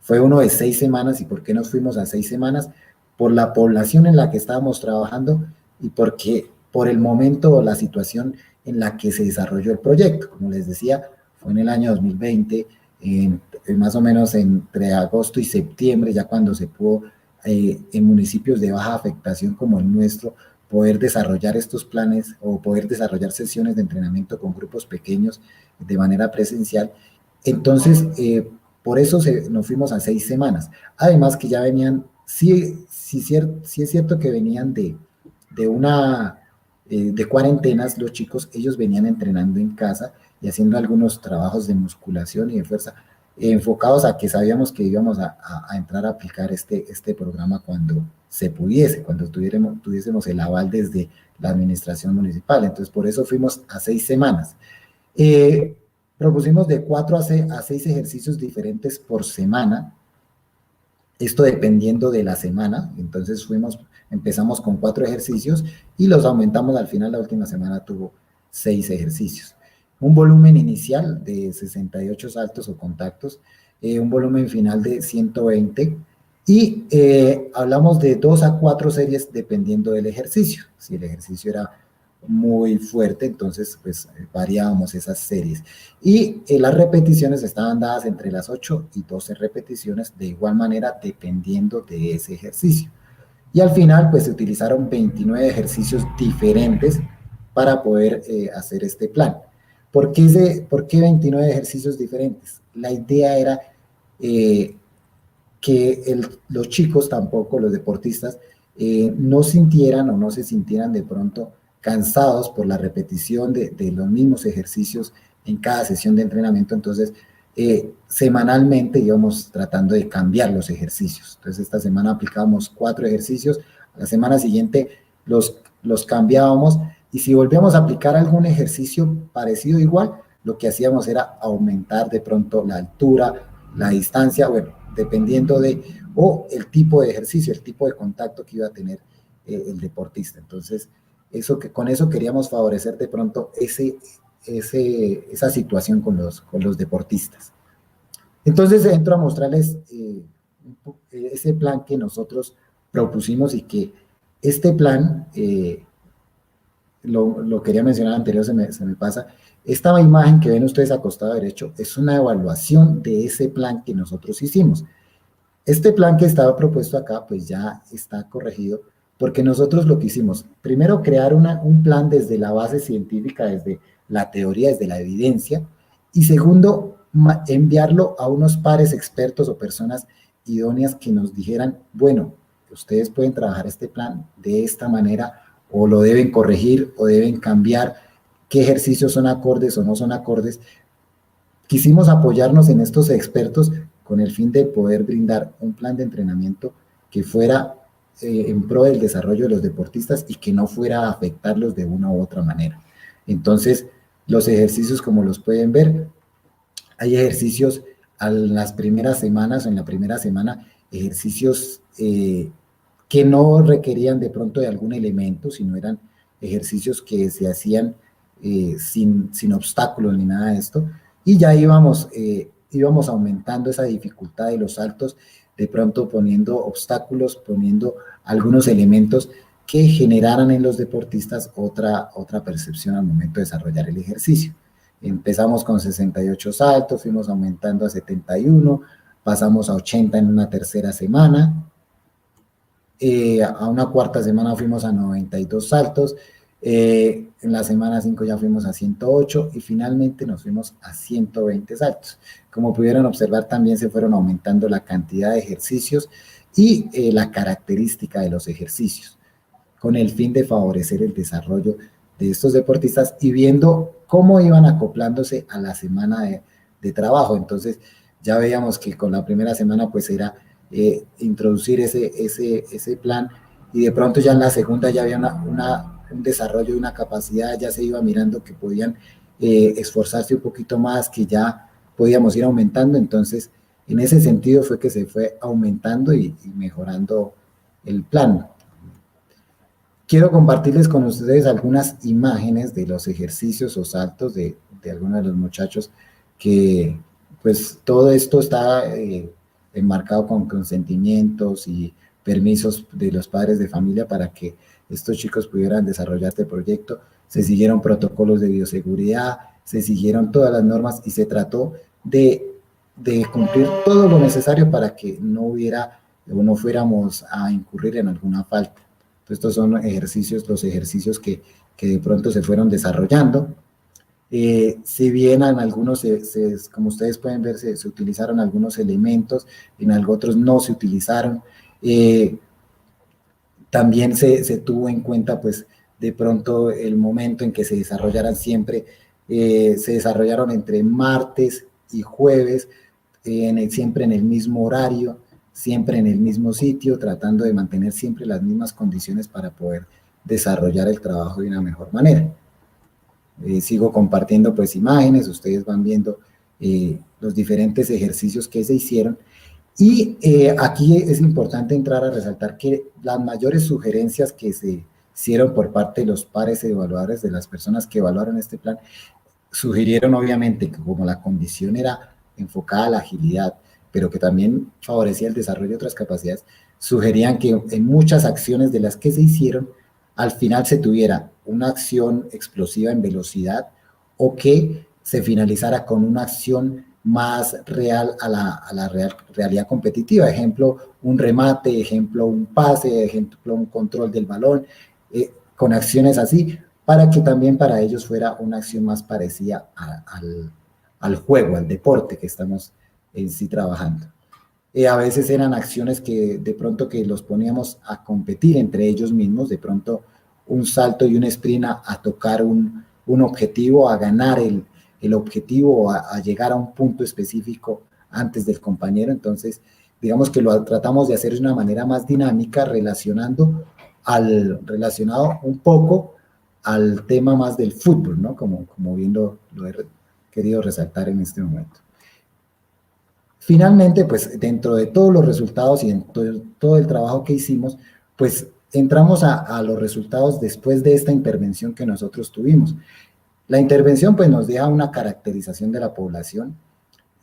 Speaker 3: fue uno de 6 semanas. ¿Y por qué nos fuimos a 6 semanas? Por la población en la que estábamos trabajando y porque por el momento o la situación en la que se desarrolló el proyecto. Como les decía, fue en el año 2020, más o menos entre agosto y septiembre, ya cuando se pudo en municipios de baja afectación como el nuestro, poder desarrollar estos planes o poder desarrollar sesiones de entrenamiento con grupos pequeños de manera presencial. Entonces, por eso nos fuimos a 6 semanas. Además que ya venían, sí es cierto que venían de cuarentenas los chicos, ellos venían entrenando en casa y haciendo algunos trabajos de musculación y de fuerza, enfocados a que sabíamos que íbamos a entrar a aplicar este programa cuando se pudiese, cuando tuviésemos el aval desde la administración municipal. Entonces, por eso fuimos a 6 semanas. Propusimos de 4 a 6 ejercicios diferentes por semana, esto dependiendo de la semana. Entonces empezamos con 4 ejercicios y los aumentamos al final. La última semana tuvo 6 ejercicios. Un volumen inicial de 68 saltos o contactos, un volumen final de 120 y hablamos de 2 a 4 series dependiendo del ejercicio. Si el ejercicio era muy fuerte, entonces pues variábamos esas series. Y las repeticiones estaban dadas entre las 8 y 12 repeticiones, de igual manera dependiendo de ese ejercicio. Y al final pues se utilizaron 29 ejercicios diferentes para poder hacer este plan. ¿Por qué 29 ejercicios diferentes? La idea era que los chicos tampoco, los deportistas, no sintieran o no se sintieran de pronto cansados por la repetición de los mismos ejercicios en cada sesión de entrenamiento. Entonces, semanalmente íbamos tratando de cambiar los ejercicios. Entonces, esta semana aplicábamos 4 ejercicios, la semana siguiente los cambiábamos, y si volvíamos a aplicar algún ejercicio parecido igual, lo que hacíamos era aumentar de pronto la altura, la distancia, bueno, dependiendo o el tipo de ejercicio, el tipo de contacto que iba a tener el deportista. Entonces, con eso queríamos favorecer de pronto esa situación con los deportistas. Entonces, entro a mostrarles ese plan que nosotros propusimos, y que este plan, lo quería mencionar anterior, se me pasa. Esta imagen que ven ustedes a costado derecho es una evaluación de ese plan que nosotros hicimos. Este plan que estaba propuesto acá, pues ya está corregido, porque nosotros lo que hicimos, primero crear un plan desde la base científica, desde la teoría, desde la evidencia, y segundo, enviarlo a unos pares expertos o personas idóneas que nos dijeran, bueno, ustedes pueden trabajar este plan de esta manera, o lo deben corregir, o deben cambiar, qué ejercicios son acordes o no son acordes. Quisimos apoyarnos en estos expertos con el fin de poder brindar un plan de entrenamiento que fuera en pro del desarrollo de los deportistas y que no fuera a afectarlos de una u otra manera. Entonces, los ejercicios, como los pueden ver, hay ejercicios en las primeras semanas, en la primera semana, ejercicios que no requerían de pronto de algún elemento, sino eran ejercicios que se hacían sin obstáculos ni nada de esto, y ya íbamos aumentando esa dificultad de los saltos, de pronto poniendo obstáculos, poniendo algunos elementos que generaran en los deportistas otra percepción al momento de desarrollar el ejercicio. Empezamos con 68 saltos, fuimos aumentando a 71, pasamos a 80 en una tercera semana, a una cuarta semana fuimos a 92 saltos, en la semana 5 ya fuimos a 108 y finalmente nos fuimos a 120 saltos. Como pudieron observar, también se fueron aumentando la cantidad de ejercicios y la característica de los ejercicios, con el fin de favorecer el desarrollo de estos deportistas y viendo cómo iban acoplándose a la semana de trabajo. Entonces ya veíamos que con la primera semana pues era introducir ese plan, y de pronto ya en la segunda ya había un desarrollo de una capacidad, ya se iba mirando que podían esforzarse un poquito más, que ya podíamos ir aumentando. Entonces, en ese sentido fue que se fue aumentando y mejorando el plan. Quiero compartirles con ustedes algunas imágenes de los ejercicios o saltos de algunos de los muchachos que, pues, todo esto está enmarcado con consentimientos y permisos de los padres de familia para que estos chicos pudieran desarrollar este proyecto. Se siguieron protocolos de bioseguridad, se siguieron todas las normas y se trató de cumplir todo lo necesario para que no hubiera o no fuéramos a incurrir en alguna falta. Estos son ejercicios, los ejercicios que de pronto se fueron desarrollando. Si bien en algunos, como ustedes pueden ver, se utilizaron algunos elementos, en otros no se utilizaron. También se tuvo en cuenta, pues, de pronto el momento en que se desarrollaran siempre, se desarrollaron entre martes y jueves, siempre en el mismo horario, siempre en el mismo sitio, tratando de mantener siempre las mismas condiciones para poder desarrollar el trabajo de una mejor manera. Sigo compartiendo pues imágenes, ustedes van viendo los diferentes ejercicios que se hicieron y aquí es importante entrar a resaltar que las mayores sugerencias que se hicieron por parte de los pares evaluadores, de las personas que evaluaron este plan, sugirieron obviamente que como la condición era enfocada a la agilidad, pero que también favorecía el desarrollo de otras capacidades, sugerían que en muchas acciones de las que se hicieron, al final se tuviera una acción explosiva en velocidad o que se finalizara con una acción más real a la realidad competitiva. Ejemplo, un remate, ejemplo, un pase, ejemplo, un control del balón, con acciones así, para que también para ellos fuera una acción más parecida al juego, al deporte que estamos en sí trabajando. A veces eran acciones que de pronto que los poníamos a competir entre ellos mismos, de pronto un salto y un sprint a tocar un objetivo, a ganar el objetivo, a llegar a un punto específico antes del compañero. Entonces, digamos que lo tratamos de hacer de una manera más dinámica, relacionado un poco al tema más del fútbol, ¿no? Como bien lo he querido resaltar en este momento. Finalmente, pues dentro de todos los resultados y dentro de todo el trabajo que hicimos, pues entramos a los resultados después de esta intervención que nosotros tuvimos. La intervención pues nos deja una caracterización de la población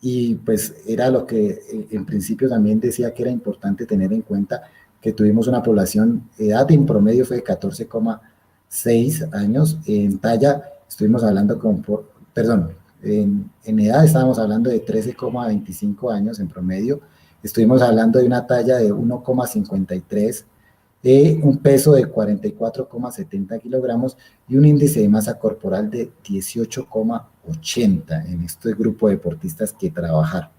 Speaker 3: y pues era lo que en principio también decía que era importante tener en cuenta, que tuvimos una población, edad en promedio fue de 14,6 años, en talla estuvimos hablando en edad estábamos hablando de 13,25 años en promedio, estuvimos hablando de una talla de 1,53, un peso de 44,70 kilogramos y un índice de masa corporal de 18,80 en este grupo de deportistas que trabajaron.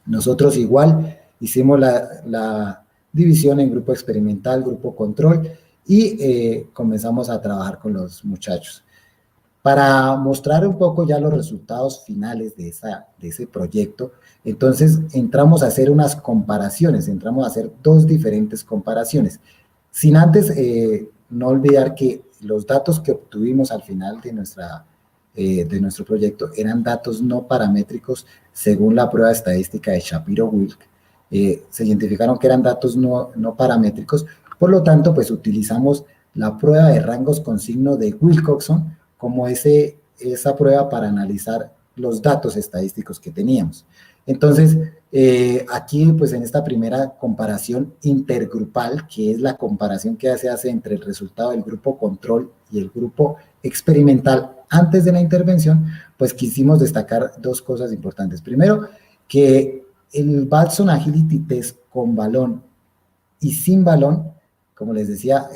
Speaker 3: Nosotros igual hicimos la división en grupo experimental, grupo control y comenzamos a trabajar con los muchachos. Para mostrar un poco ya los resultados finales de ese proyecto, entonces entramos a hacer unas comparaciones, entramos a hacer dos diferentes comparaciones, sin antes no olvidar que los datos que obtuvimos al final de nuestro proyecto eran datos no paramétricos según la prueba estadística de Shapiro-Wilk. Se identificaron que eran datos no paramétricos, por lo tanto, pues utilizamos la prueba de rangos con signo de Wilcoxon como esa prueba para analizar los datos estadísticos que teníamos. Entonces, aquí, pues en esta primera comparación intergrupal, que es la comparación que se hace entre el resultado del grupo control y el grupo experimental antes de la intervención, pues quisimos destacar dos cosas importantes. Primero, que el Balzon Agility Test con balón y sin balón, como les decía,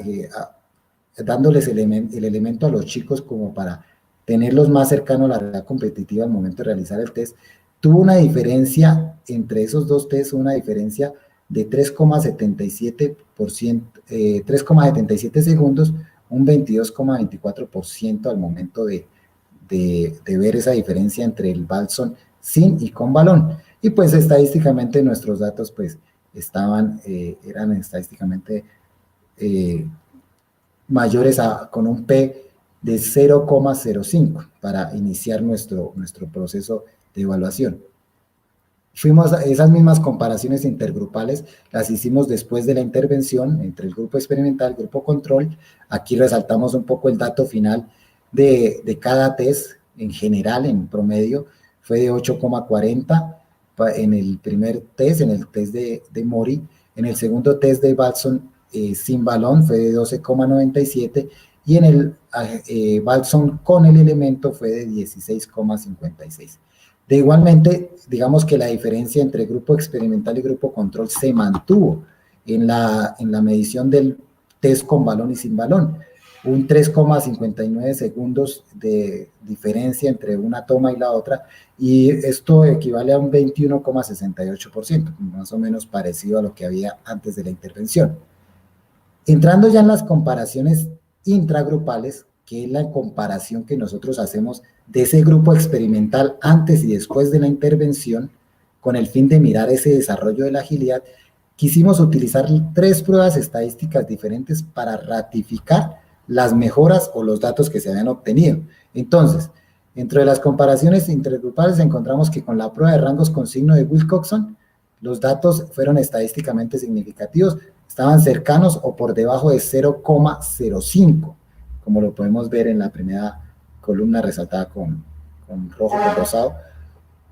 Speaker 3: dándoles el elemento a los chicos como para tenerlos más cercanos a la realidad competitiva al momento de realizar el test, tuvo una diferencia entre esos dos tests, una diferencia de 3,77 segundos, un 22,24% al momento de ver esa diferencia entre el Balzon sin y con balón. Y pues estadísticamente nuestros datos pues eran estadísticamente mayores con un P de 0,05 para iniciar nuestro proceso evaluación. Fuimos a esas mismas comparaciones intergrupales, las hicimos después de la intervención entre el grupo experimental, el grupo control. Aquí resaltamos un poco el dato final de cada test en general, en promedio, fue de 8,40 en el primer test, en el test de Mori. En el segundo test de Balson sin balón fue de 12,97 y en el Balson con el elemento fue de 16,56. De igualmente, digamos que la diferencia entre grupo experimental y grupo control se mantuvo en la medición del test con balón y sin balón. Un 3,59 segundos de diferencia entre una toma y la otra, y esto equivale a un 21,68%, más o menos parecido a lo que había antes de la intervención. Entrando ya en las comparaciones intragrupales, que es la comparación que nosotros hacemos de ese grupo experimental antes y después de la intervención, con el fin de mirar ese desarrollo de la agilidad, quisimos utilizar 3 pruebas estadísticas diferentes para ratificar las mejoras o los datos que se habían obtenido. Entonces, dentro de las comparaciones intergrupales encontramos que con la prueba de rangos con signo de Wilcoxon, los datos fueron estadísticamente significativos, estaban cercanos o por debajo de 0,05, como lo podemos ver en la primera columna resaltada con rojo, con rosado.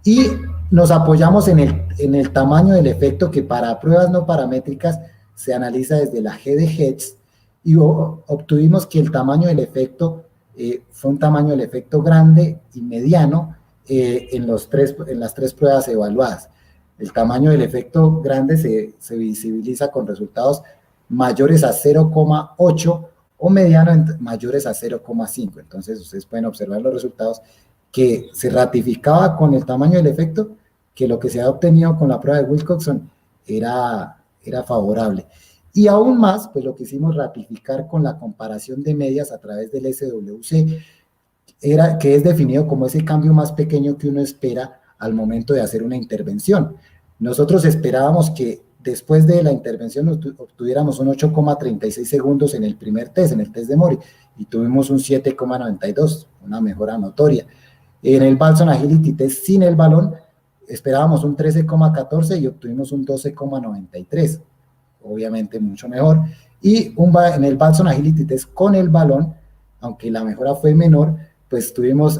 Speaker 3: Y nos apoyamos en el tamaño del efecto que para pruebas no paramétricas se analiza desde la G de Hertz, y obtuvimos que el tamaño del efecto fue un tamaño del efecto grande y mediano en las 3 pruebas evaluadas. El tamaño del efecto grande se visibiliza con resultados mayores a 0,8 o mediano mayores a 0,5. Entonces ustedes pueden observar los resultados que se ratificaba con el tamaño del efecto que lo que se ha obtenido con la prueba de Wilcoxon era favorable. Y aún más, pues lo que hicimos ratificar con la comparación de medias a través del SWC, que es definido como ese cambio más pequeño que uno espera al momento de hacer una intervención. Nosotros esperábamos que después de la intervención obtuviéramos un 8,36 segundos en el primer test, en el test de Mori, y tuvimos un 7,92, una mejora notoria. En el Balson Agility Test sin el balón, esperábamos un 13,14 y obtuvimos un 12,93, obviamente mucho mejor. Y en el Balson Agility Test con el balón, aunque la mejora fue menor, pues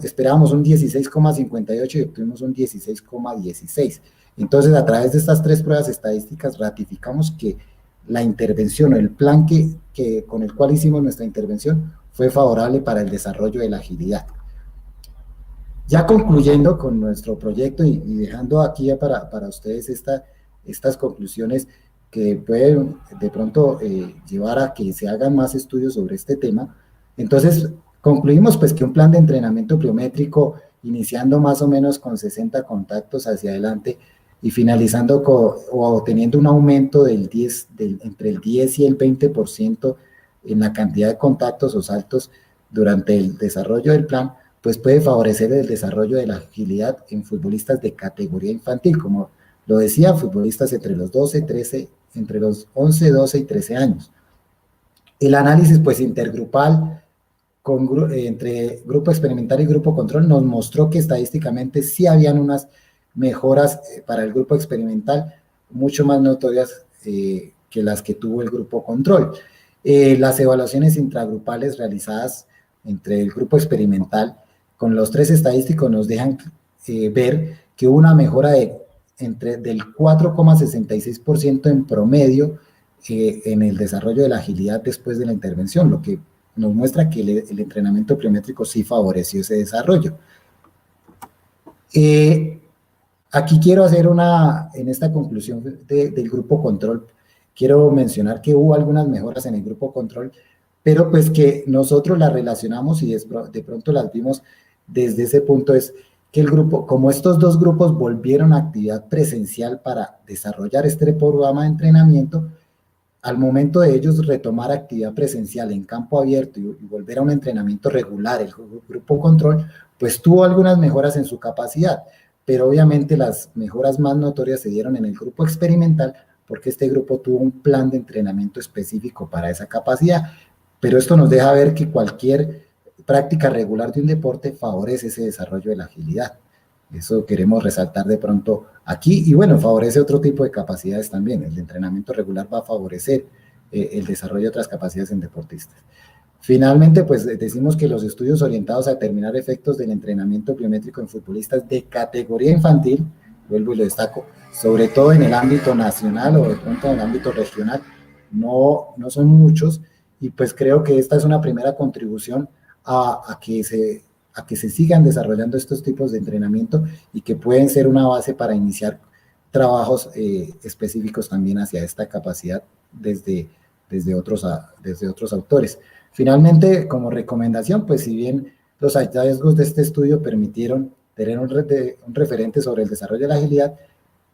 Speaker 3: esperábamos un 16,58 y obtuvimos un 16,16. Entonces, a través de estas 3 pruebas estadísticas ratificamos que la intervención o el plan con el cual hicimos nuestra intervención fue favorable para el desarrollo de la agilidad. Ya concluyendo con nuestro proyecto y dejando aquí ya para ustedes estas conclusiones que pueden de pronto llevar a que se hagan más estudios sobre este tema. Entonces, concluimos pues que un plan de entrenamiento pliométrico iniciando más o menos con 60 contactos hacia adelante y finalizando o teniendo un aumento entre el 10 y el 20% en la cantidad de contactos o saltos durante el desarrollo del plan, pues puede favorecer el desarrollo de la agilidad en futbolistas de categoría infantil, como lo decía, futbolistas entre los 11, 12 y 13 años. El análisis pues intergrupal entre grupo experimental y grupo control nos mostró que estadísticamente sí habían unas mejoras para el grupo experimental mucho más notorias que las que tuvo el grupo control. Las evaluaciones intragrupales realizadas entre el grupo experimental con los 3 estadísticos nos dejan ver que hubo una mejora del 4,66% en promedio en el desarrollo de la agilidad después de la intervención, lo que nos muestra que el entrenamiento pliométrico sí favoreció ese desarrollo. Aquí quiero hacer en esta conclusión del grupo control, quiero mencionar que hubo algunas mejoras en el grupo control, pero pues que nosotros las relacionamos y de pronto las vimos desde ese punto, es que el grupo, como estos 2 grupos volvieron a actividad presencial para desarrollar este programa de entrenamiento, al momento de ellos retomar actividad presencial en campo abierto y volver a un entrenamiento regular, el grupo control, pues tuvo algunas mejoras en su capacidad, pero obviamente las mejoras más notorias se dieron en el grupo experimental, porque este grupo tuvo un plan de entrenamiento específico para esa capacidad, pero esto nos deja ver que cualquier práctica regular de un deporte favorece ese desarrollo de la agilidad. Eso queremos resaltar de pronto aquí. Y bueno, favorece otro tipo de capacidades también. El entrenamiento regular va a favorecer el desarrollo de otras capacidades en deportistas. Finalmente, pues decimos que los estudios orientados a determinar efectos del entrenamiento biométrico en futbolistas de categoría infantil, vuelvo y lo destaco, sobre todo en el ámbito nacional o de pronto en el ámbito regional, no son muchos, y pues creo que esta es una primera contribución a que se sigan desarrollando estos tipos de entrenamiento y que pueden ser una base para iniciar trabajos específicos también hacia esta capacidad desde otros autores. Finalmente, como recomendación, pues si bien los hallazgos de este estudio permitieron tener un referente sobre el desarrollo de la agilidad,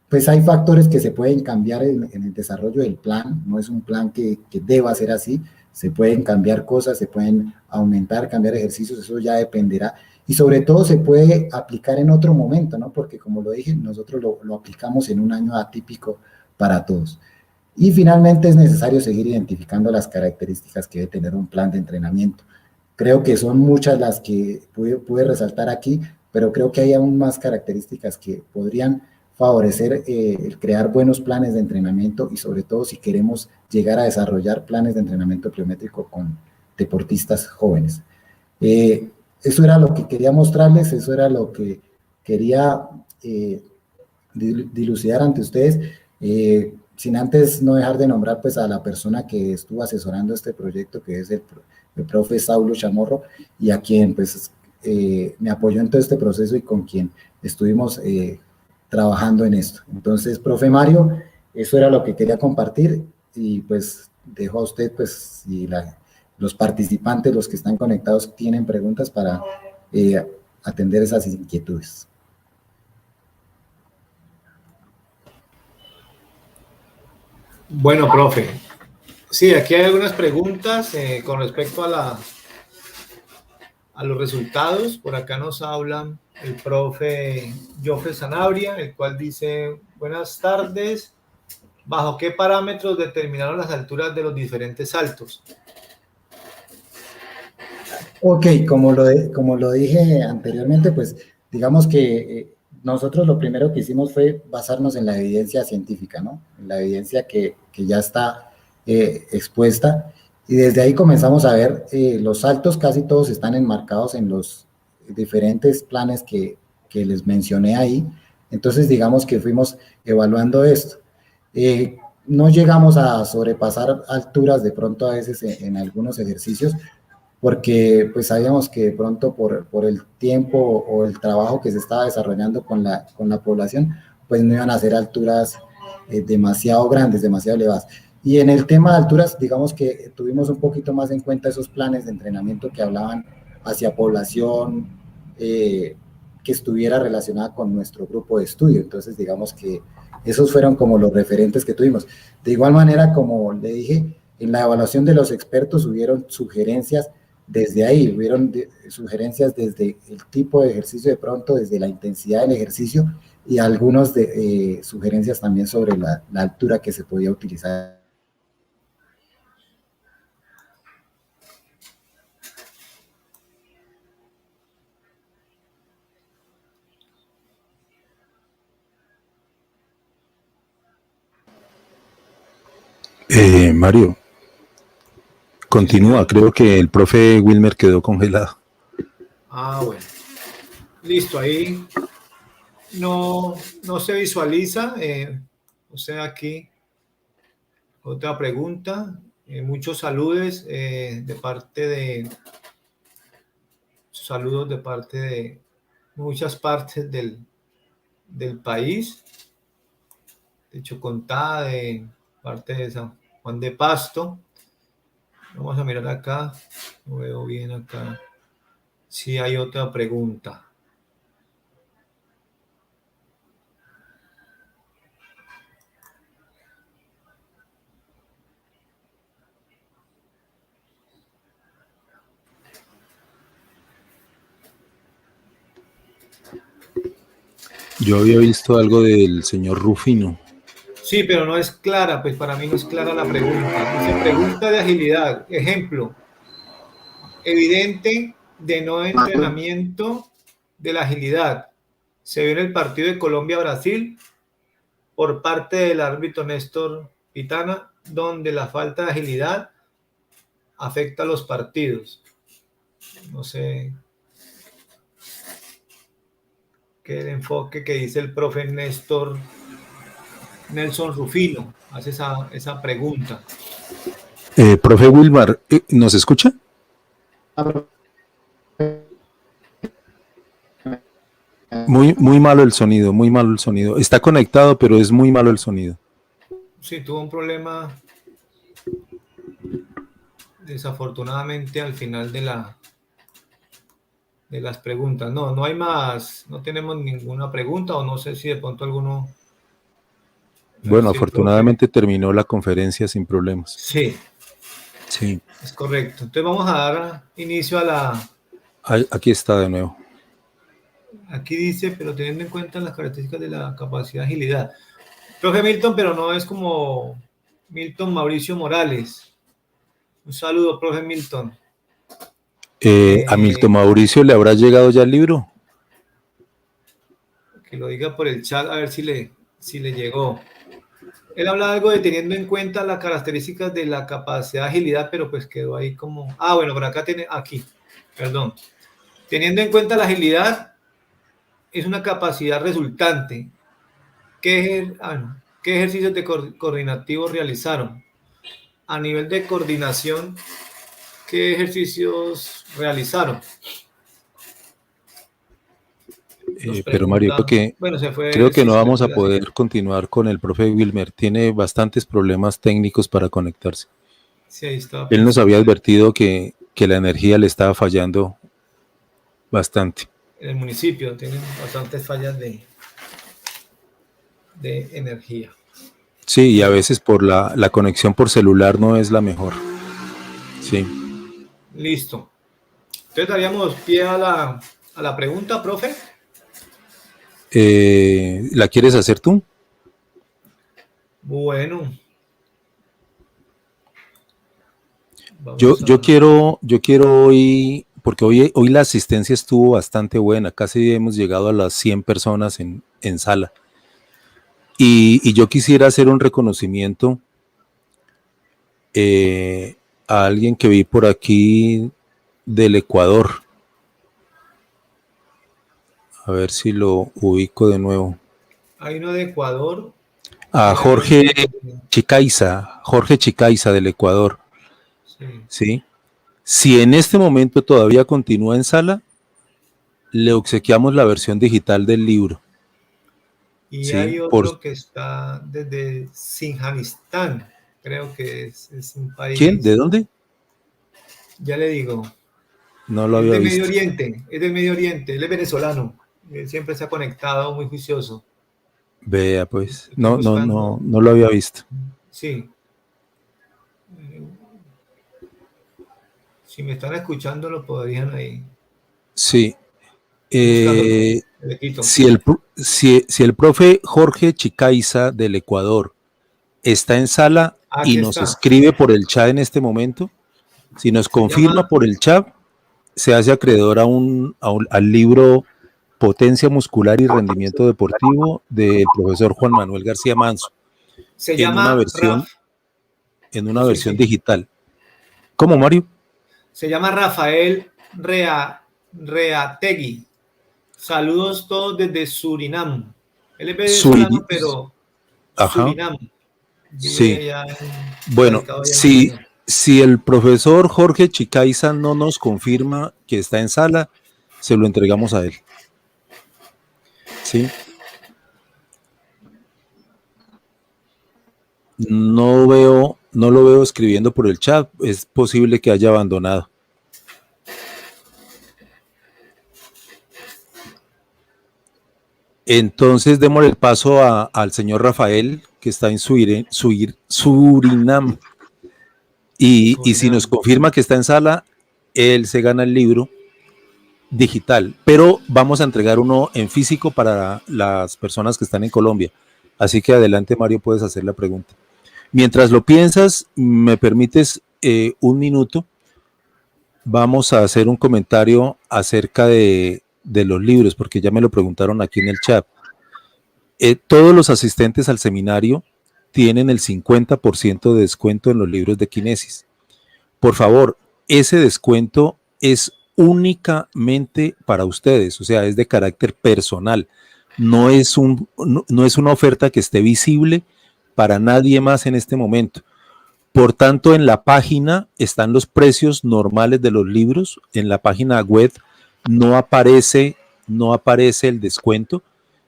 Speaker 3: pues hay factores que se pueden cambiar en el desarrollo del plan. No es un plan que deba ser así, se pueden cambiar cosas, se pueden aumentar, cambiar ejercicios, eso ya dependerá, y sobre todo se puede aplicar en otro momento, ¿no? Porque como lo dije, nosotros lo aplicamos en un año atípico para todos. Y finalmente es necesario seguir identificando las características que debe tener un plan de entrenamiento. Creo que son muchas las que pude resaltar aquí, pero creo que hay aún más características que podrían favorecer el crear buenos planes de entrenamiento, y sobre todo si queremos llegar a desarrollar planes de entrenamiento pliométrico con deportistas jóvenes. Eso era lo que quería mostrarles, eso era lo que quería dilucidar ante ustedes. Sin antes no dejar de nombrar pues a la persona que estuvo asesorando este proyecto, que es el profe Saulo Chamorro, y a quien pues me apoyó en todo este proceso y con quien estuvimos trabajando en esto. Entonces, profe Mario, eso era lo que quería compartir, y pues dejo a usted, pues si los participantes, los que están conectados, tienen preguntas para atender esas inquietudes.
Speaker 2: Bueno, profe, sí, aquí hay algunas preguntas con respecto a los resultados. Por acá nos habla el profe Jofre Sanabria, el cual dice: buenas tardes, ¿bajo qué parámetros determinaron las alturas de los diferentes saltos?
Speaker 3: Ok, como lo dije anteriormente, pues digamos que nosotros lo primero que hicimos fue basarnos en la evidencia científica, ¿no? En la evidencia que ya está expuesta, y desde ahí comenzamos a ver los saltos, casi todos están enmarcados en los diferentes planes que les mencioné ahí. Entonces digamos que fuimos evaluando esto. No llegamos a sobrepasar alturas de pronto a veces en algunos ejercicios, porque pues sabíamos que de pronto por el tiempo o el trabajo que se estaba desarrollando con la población, pues no iban a ser alturas demasiado grandes, demasiado elevadas. Y en el tema de alturas, digamos que tuvimos un poquito más en cuenta esos planes de entrenamiento que hablaban hacia población que estuviera relacionada con nuestro grupo de estudio. Entonces, digamos que esos fueron como los referentes que tuvimos. De igual manera, como le dije, en la evaluación de los expertos hubieron sugerencias desde ahí, hubieron sugerencias desde el tipo de ejercicio, de pronto desde la intensidad del ejercicio, y algunas sugerencias también sobre la altura que se podía utilizar.
Speaker 1: Mario, continúa, creo que el profe Wilmer quedó congelado.
Speaker 2: Ah, bueno. Listo, ahí no se visualiza. O sea, aquí otra pregunta. Muchos saludos de parte de muchas partes del país, de Chocontá, de parte de San Juan de Pasto. Vamos a mirar acá, no veo bien acá. Sí, hay otra pregunta.
Speaker 1: Yo había visto algo del señor Rufino.
Speaker 2: Sí, pero no es clara, pues para mí no es clara la pregunta. Dice: pregunta de agilidad. Ejemplo, evidente de no entrenamiento de la agilidad. Se viene el partido de Colombia-Brasil por parte del árbitro Néstor Pitana, donde la falta de agilidad afecta a los partidos. No sé qué el enfoque que dice el profe Nelson Rufino. Hace esa pregunta.
Speaker 1: Profe Wilmar, ¿nos escucha? Muy malo el sonido, muy malo el sonido. Está conectado, pero es muy malo el sonido.
Speaker 2: Sí, tuvo un problema desafortunadamente al final de las preguntas. No hay más, no tenemos ninguna pregunta, o no sé si de pronto alguno...
Speaker 1: Bueno, afortunadamente terminó la conferencia sin problemas.
Speaker 2: Sí.
Speaker 1: Sí.
Speaker 2: Es correcto. Entonces vamos a dar inicio a la...
Speaker 1: Aquí está de nuevo.
Speaker 2: Aquí dice, pero teniendo en cuenta las características de la capacidad de agilidad. Profe Milton, pero no es como Milton Mauricio Morales. Un saludo, profe Milton.
Speaker 1: ¿A Milton Mauricio le habrá llegado ya el libro?
Speaker 2: Que lo diga por el chat, a ver si le llegó. Él habla algo de teniendo en cuenta las características de la capacidad de agilidad, pero pues quedó ahí como... Ah, bueno, por acá tiene... Aquí, perdón. Teniendo en cuenta la agilidad, es una capacidad resultante. ¿Qué ejercicios coordinativos realizaron? A nivel de coordinación, ¿qué ejercicios realizaron?
Speaker 1: Pero Mario, porque
Speaker 2: bueno,
Speaker 1: creo que no vamos a poder continuar con el profe Wilmer. Tiene bastantes problemas técnicos para conectarse.
Speaker 2: Sí, ahí está.
Speaker 1: Él nos había advertido que la energía le estaba fallando bastante.
Speaker 2: En el municipio tienen bastantes fallas de energía.
Speaker 1: Sí, y a veces por la conexión por celular no es la mejor. Sí.
Speaker 2: Listo. Entonces daríamos pie a la pregunta, profe.
Speaker 1: ¿La quieres hacer tú?
Speaker 2: Bueno.
Speaker 1: Yo quiero hoy, porque hoy la asistencia estuvo bastante buena, casi hemos llegado a las 100 personas en sala. Y yo quisiera hacer un reconocimiento a alguien que vi por aquí del Ecuador. A ver si lo ubico de nuevo.
Speaker 2: Hay uno de Ecuador.
Speaker 1: A Jorge Chicaiza del Ecuador. Sí. Si en este momento todavía continúa en sala, le obsequiamos la versión digital del libro.
Speaker 2: Y sí, hay otro que está desde Sinjanistán, creo que es un país.
Speaker 1: ¿Quién? ¿De dónde?
Speaker 2: Ya le digo.
Speaker 1: No lo había visto.
Speaker 2: Medio Oriente, es del Medio Oriente, él es venezolano. Él siempre se ha conectado, muy juicioso.
Speaker 1: Vea, pues. No lo había visto.
Speaker 2: Sí. Si me están escuchando, lo podrían ahí.
Speaker 1: Sí. Si el profe Jorge Chicaiza del Ecuador está en sala y nos escribe por el chat en este momento, si nos confirma por el chat, se hace acreedor al libro Potencia Muscular y Rendimiento Deportivo del profesor Juan Manuel García Manso.
Speaker 2: Se llama
Speaker 1: en una versión digital. ¿Cómo, Mario?
Speaker 2: Se llama Rafael Reategui. Saludos todos desde Surinam. Él es venezolano, pero Surinam.
Speaker 1: Sí. Bueno, si el profesor Jorge Chicaiza no nos confirma que está en sala, se lo entregamos a él. Sí. No lo veo escribiendo por el chat. Es posible que haya abandonado. Entonces démosle el paso al señor Rafael, que está en Surinam. Y si nos confirma que está en sala, él se gana el libro digital. Pero vamos a entregar uno en físico para las personas que están en Colombia. Así que adelante, Mario, puedes hacer la pregunta. Mientras lo piensas, me permites un minuto. Vamos a hacer un comentario acerca de de los libros, porque ya me lo preguntaron aquí en el chat. Todos los asistentes al seminario tienen el 50% de descuento en los libros de Kinesis. Por favor, ese descuento es únicamente para ustedes, o sea, es de carácter personal. No es una oferta que esté visible para nadie más en este momento. Por tanto, en la página están los precios normales de los libros. En la página web no aparece el descuento,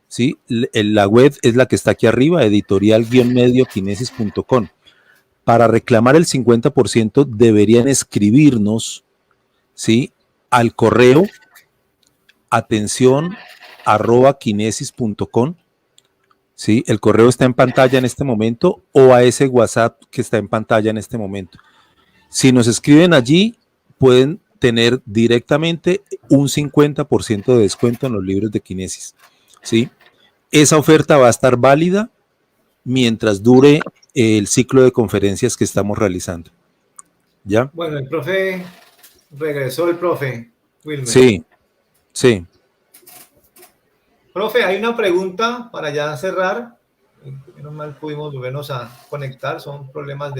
Speaker 1: ¿sí? La web es la que está aquí arriba, editorial-mediokinesis.com. Para reclamar el 50% deberían escribirnos, ¿sí?, al correo atención@kinesis.com, ¿sí? El correo está en pantalla en este momento, o a ese WhatsApp que está en pantalla en este momento. Si nos escriben allí, pueden tener directamente un 50% de descuento en los libros de Kinesis, ¿sí? Esa oferta va a estar válida mientras dure el ciclo de conferencias que estamos realizando. ¿Ya?
Speaker 2: Bueno, regresó el profe Wilmer.
Speaker 1: Sí, sí.
Speaker 2: Profe, hay una pregunta para ya cerrar. Menos mal pudimos volvernos a conectar, son problemas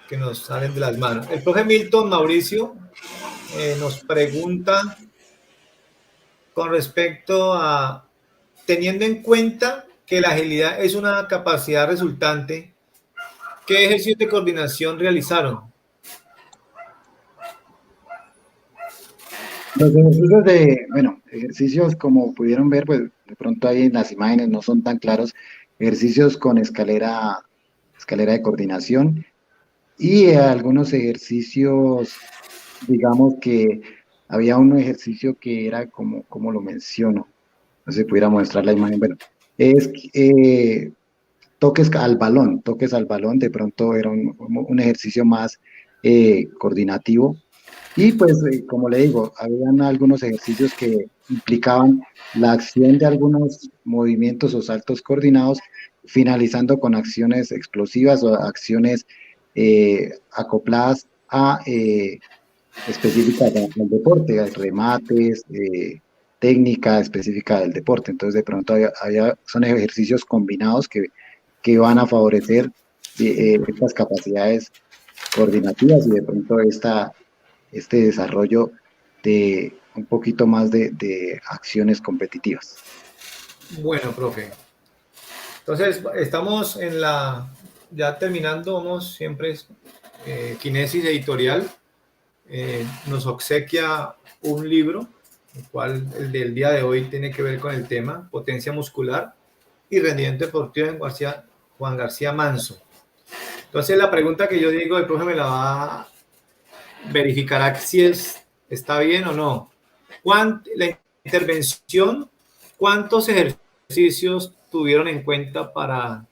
Speaker 2: que nos salen de las manos. El profe Milton Mauricio nos pregunta con respecto a, teniendo en cuenta que la agilidad es una capacidad resultante, ¿qué ejercicios de coordinación realizaron?
Speaker 3: Los ejercicios como pudieron ver, pues de pronto ahí en las imágenes no son tan claros, ejercicios con escalera de coordinación y algunos ejercicios, digamos que había un ejercicio que era como lo menciono, no sé si pudiera mostrar la imagen, bueno, es toques al balón, de pronto era un ejercicio más coordinativo. Y pues, como le digo, habían algunos ejercicios que implicaban la acción de algunos movimientos o saltos coordinados, finalizando con acciones explosivas o acciones acopladas a específicas del deporte, remates, técnica específica del deporte. Entonces, de pronto son ejercicios combinados que van a favorecer estas capacidades coordinativas y de pronto este desarrollo de un poquito más de acciones competitivas.
Speaker 2: Bueno, profe. Entonces, estamos ya terminando, vamos siempre, Kinesis Editorial nos obsequia un libro, el cual el del día de hoy tiene que ver con el tema potencia muscular y rendimiento deportivo en Juan García Manso. Entonces, la pregunta que yo digo, el profe me la va a verificará si está bien o no. La intervención, ¿cuántos ejercicios tuvieron en cuenta para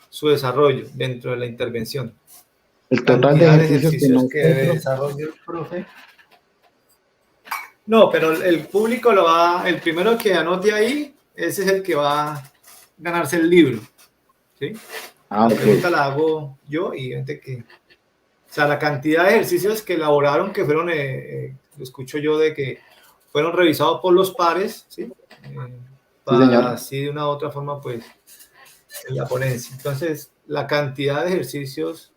Speaker 2: su desarrollo dentro de la intervención?
Speaker 3: El total de ejercicios
Speaker 2: que debe desarrollar el profe. No, pero el público el primero que anote ahí, ese es el que va a ganarse el libro. ¿Sí? La pregunta la hago yo y gente que... O sea, la cantidad de ejercicios que elaboraron, que fueron, lo escucho yo, de que fueron revisados por los pares, ¿sí? Para así de una u otra forma, pues, en la ponencia. Entonces, la cantidad de ejercicios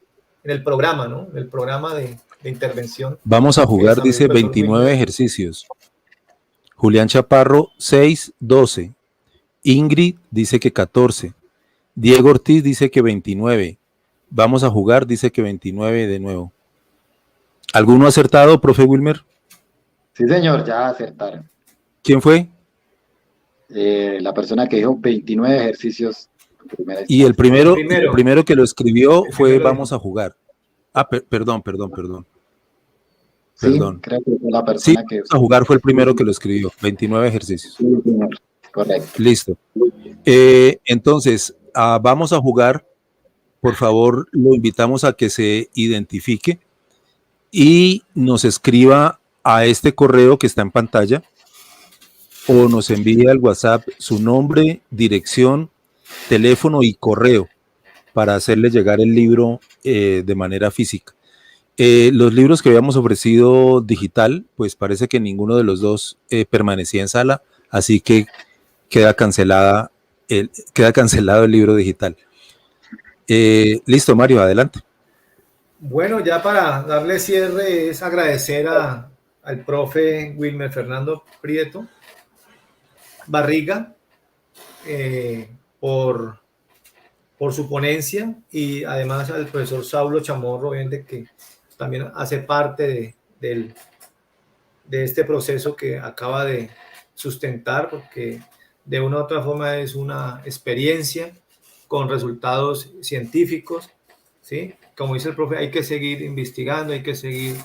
Speaker 2: en el programa, ¿no? En el programa de intervención.
Speaker 1: Vamos a jugar, dice 29 ejercicios. Julián Chaparro, 6, 12. Ingrid dice que 14. Diego Ortiz dice que 29. Vamos a jugar, dice que 29 de nuevo. ¿Alguno acertado, profe Wilmer?
Speaker 3: Sí, señor, ya acertaron.
Speaker 1: ¿Quién fue?
Speaker 3: La persona que dijo 29 ejercicios.
Speaker 1: Y el primero que lo escribió fue vamos a jugar. Ah, perdón.
Speaker 3: Sí, creo que fue la persona que...
Speaker 1: Vamos a jugar fue el primero que lo escribió. 29 ejercicios.
Speaker 3: Sí, señor. Correcto.
Speaker 1: Listo. Entonces, vamos a jugar. Por favor, lo invitamos a que se identifique y nos escriba a este correo que está en pantalla o nos envíe al WhatsApp su nombre, dirección, teléfono y correo para hacerle llegar el libro de manera física. Los libros que habíamos ofrecido digital, pues parece que ninguno de los dos permanecía en sala, así que queda cancelado el libro digital. Listo, Mario, adelante.
Speaker 2: Bueno, ya para darle cierre es agradecer al profe Wilmer Fernando Prieto Barriga por su ponencia, y además al profesor Saulo Chamorro, obviamente, que también hace parte de este proceso que acaba de sustentar, porque de una u otra forma es una experiencia con resultados científicos, ¿sí? Como dice el profe, hay que seguir investigando, hay que seguir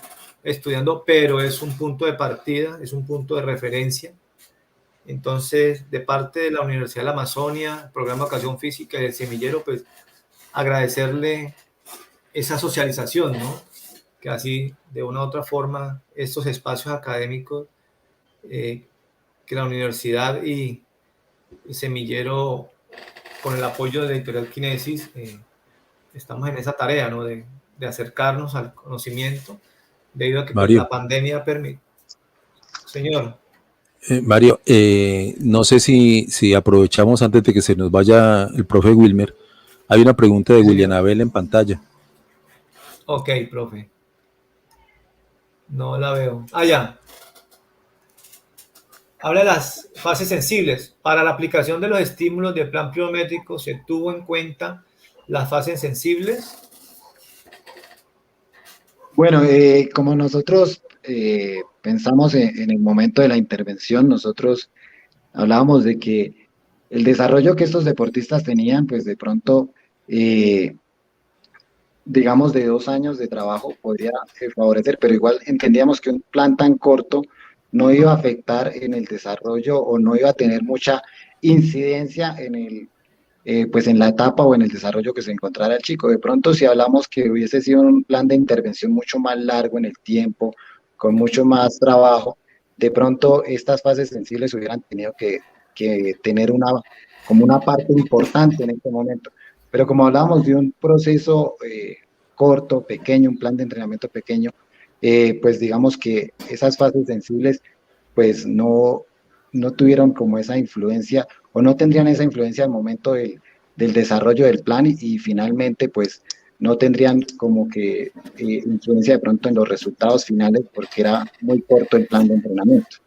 Speaker 2: estudiando, pero es un punto de partida, es un punto de referencia. Entonces, de parte de la Universidad de la Amazonia, el Programa de Educación Física y del Semillero, pues agradecerle esa socialización, ¿no? Que así, de una u otra forma, estos espacios académicos que la universidad y Semillero, con el apoyo de la editorial Kinesis, estamos en esa tarea, ¿no? De acercarnos al conocimiento, debido a que pues,
Speaker 1: Mario.
Speaker 2: la pandemia permite. Señor.
Speaker 1: Mario, no sé si aprovechamos antes de que se nos vaya el profe Wilmer. Hay una pregunta de William Abel en pantalla.
Speaker 2: Ok, profe. No la veo. Ah, ya. Habla de las fases sensibles. Para la aplicación de los estímulos del plan pliométrico, ¿se tuvo en cuenta las fases sensibles?
Speaker 3: Bueno, como nosotros pensamos en el momento de la intervención, nosotros hablábamos de que el desarrollo que estos deportistas tenían, pues de pronto, digamos, de 2 años de trabajo podría favorecer, pero igual entendíamos que un plan tan corto no iba a afectar en el desarrollo o no iba a tener mucha incidencia en pues en la etapa o en el desarrollo que se encontrara el chico. De pronto, si hablamos que hubiese sido un plan de intervención mucho más largo en el tiempo, con mucho más trabajo, de pronto estas fases sensibles hubieran tenido que tener como una parte importante en este momento. Pero como hablábamos de un proceso corto, pequeño, un plan de entrenamiento pequeño, pues digamos que esas fases sensibles pues no tuvieron como esa influencia o no tendrían esa influencia al momento del desarrollo del plan y finalmente pues no tendrían como que influencia de pronto en los resultados finales porque era muy corto el plan de entrenamiento.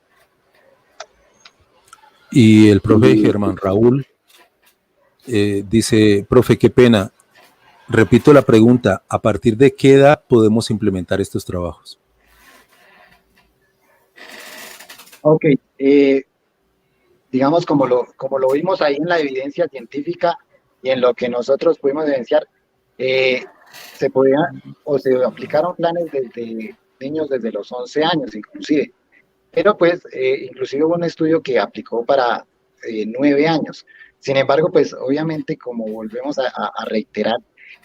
Speaker 1: Y el profe Germán Raúl dice, profe, qué pena. Repito la pregunta, ¿a partir de qué edad podemos implementar estos trabajos?
Speaker 3: Ok, digamos como lo vimos ahí en la evidencia científica y en lo que nosotros pudimos evidenciar, se podían o se aplicaron planes desde niños desde los 11 años inclusive, pero pues inclusive hubo un estudio que aplicó para 9 años. Sin embargo, pues obviamente como volvemos a reiterar,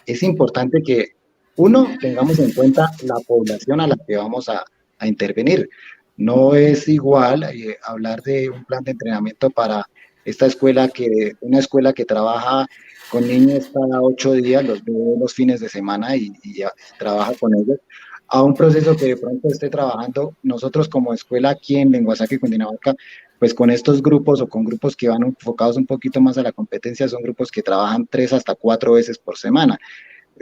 Speaker 3: es importante que uno tengamos en cuenta la población a la que vamos a intervenir. No es igual hablar de un plan de entrenamiento para una escuela que trabaja con niños cada 8 días, los ve los fines de semana y trabaja con ellos, a un proceso que de pronto esté trabajando nosotros como escuela aquí en Lenguasaca y Cundinamarca, pues con estos grupos o con grupos que van enfocados un poquito más a la competencia, son grupos que trabajan 3 hasta 4 veces por semana,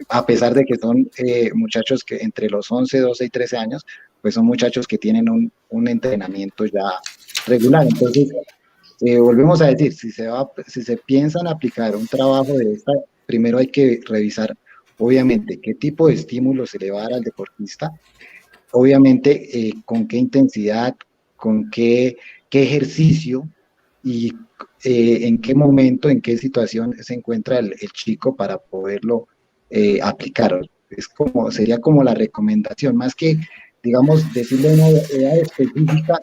Speaker 3: a pesar de que son muchachos que entre los 11, 12 y 13 años, pues son muchachos que tienen un entrenamiento ya regular. Entonces, volvemos a decir, si se piensan aplicar un trabajo de esta, primero hay que revisar, obviamente, qué tipo de estímulo se le va a dar al deportista, obviamente, con qué intensidad, con qué ejercicio y en qué momento, en qué situación se encuentra el chico para poderlo aplicar. Sería como la recomendación, más que, digamos, decirle una edad específica.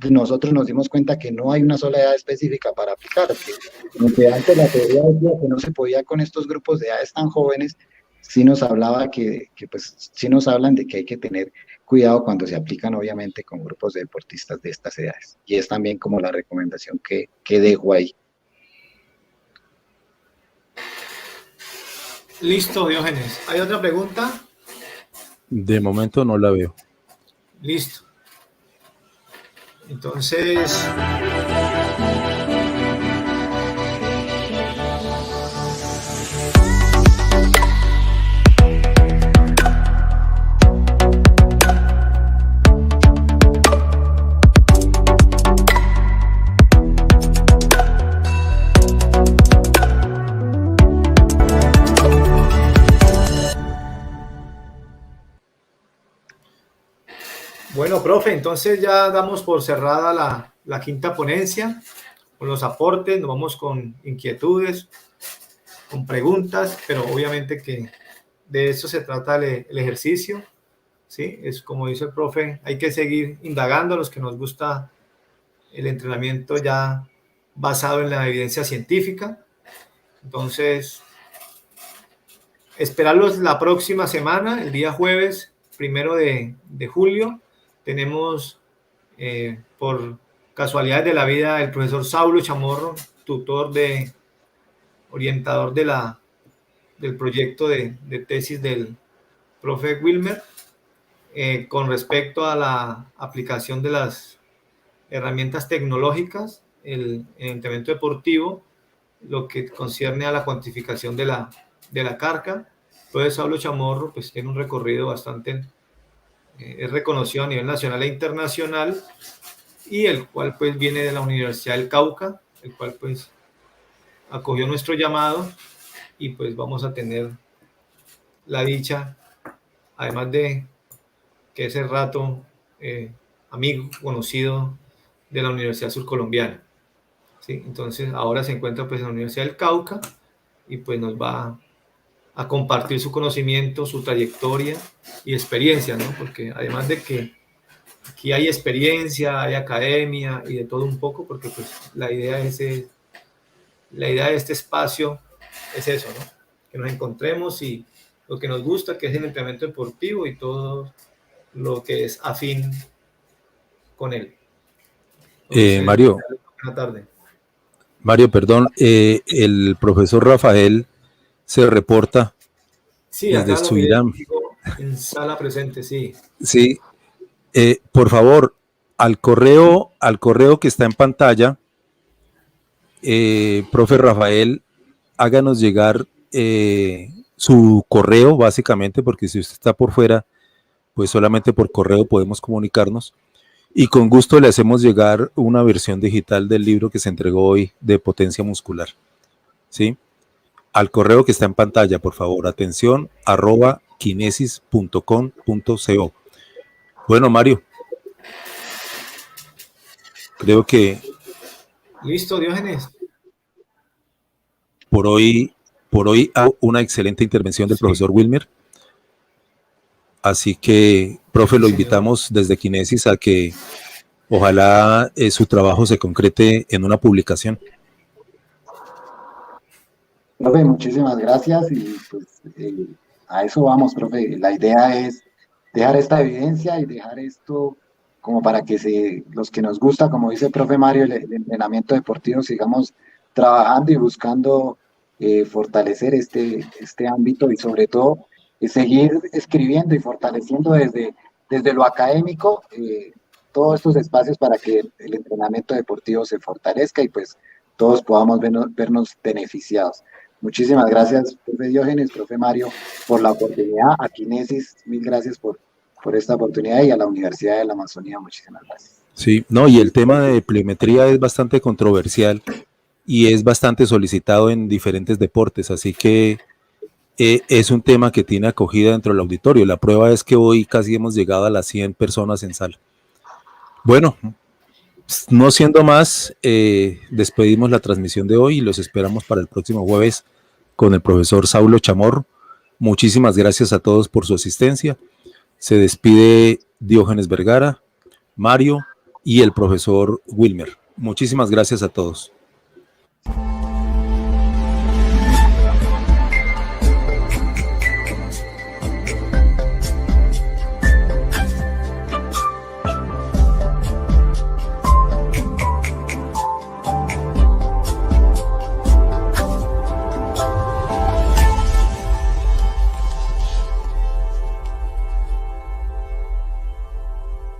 Speaker 3: Nosotros nos dimos cuenta que no hay una sola edad específica para aplicar, que aunque antes la teoría decía que no se podía con estos grupos de edades tan jóvenes, sí nos hablaba pues sí nos hablan de que hay que tener cuidado cuando se aplican obviamente con grupos de deportistas de estas edades. Y es también como la recomendación que dejo ahí.
Speaker 2: Listo, Diógenes. ¿Hay otra pregunta?
Speaker 1: De momento no la veo.
Speaker 2: Listo. Entonces... Bueno, profe, entonces ya damos por cerrada la quinta ponencia con los aportes, nos vamos con inquietudes, con preguntas, pero obviamente que de eso se trata el ejercicio, ¿sí? Es como dice el profe, hay que seguir indagando a los que nos gusta el entrenamiento ya basado en la evidencia científica. Entonces, esperarlos la próxima semana, el día jueves 1 de julio. Tenemos, por casualidades de la vida, el profesor Saulo Chamorro, tutor orientador del proyecto de tesis del profe Wilmer, con respecto a la aplicación de las herramientas tecnológicas, el entrenamiento deportivo, lo que concierne a la cuantificación de la carga. El profesor Saulo Chamorro pues, tiene un recorrido bastante... es reconocido a nivel nacional e internacional, y el cual pues viene de la Universidad del Cauca, el cual pues acogió nuestro llamado, y pues vamos a tener la dicha, además de que ese rato amigo, conocido de la Universidad Surcolombiana, ¿sí? Entonces ahora se encuentra pues en la Universidad del Cauca, y pues nos va a compartir su conocimiento, su trayectoria y experiencia, ¿no? Porque además de que aquí hay experiencia, hay academia y de todo un poco, porque pues la idea de este espacio es eso, ¿no? Que nos encontremos y lo que nos gusta, que es el entrenamiento deportivo y todo lo que es afín con él. Entonces,
Speaker 1: Mario,
Speaker 2: buena tarde.
Speaker 1: Mario, perdón, el profesor Rafael se reporta
Speaker 2: Sí,
Speaker 1: desde
Speaker 2: acá
Speaker 1: Surinam.
Speaker 2: En sala presente, sí.
Speaker 1: Sí, por favor, al correo que está en pantalla, profe Rafael, háganos llegar su correo, básicamente, porque si usted está por fuera, pues solamente por correo podemos comunicarnos. Y con gusto le hacemos llegar una versión digital del libro que se entregó hoy de potencia muscular. ¿Sí? Al correo que está en pantalla, por favor, atención, @kinesis.com.co. Bueno, Mario, creo que
Speaker 2: Listo, Diógenes.
Speaker 1: por hoy hago una excelente intervención del profesor Wilmer. Así que, profe, lo invitamos desde Kinesis a que ojalá su trabajo se concrete en una publicación.
Speaker 3: Profe, muchísimas gracias y pues a eso vamos, profe. La idea es dejar esta evidencia y dejar esto como para que los que nos gusta, como dice el profe Mario, el entrenamiento deportivo, sigamos trabajando y buscando fortalecer este ámbito y sobre todo seguir escribiendo y fortaleciendo desde lo académico todos estos espacios para que el entrenamiento deportivo se fortalezca y pues todos podamos vernos beneficiados. Muchísimas gracias, profe Diógenes, profe Mario, por la oportunidad. A Kinesis, mil gracias por esta oportunidad, y a la Universidad de la Amazonía, muchísimas gracias.
Speaker 1: Sí, no, y el tema de pliometría es bastante controversial y es bastante solicitado en diferentes deportes, así que es un tema que tiene acogida dentro del auditorio. La prueba es que hoy casi hemos llegado a las 100 personas en sala. Bueno, no siendo más, despedimos la transmisión de hoy y los esperamos para el próximo jueves con el profesor Saulo Chamorro. Muchísimas gracias a todos por su asistencia. Se despide Diógenes Vergara, Mario y el profesor Wilmer. Muchísimas gracias a todos.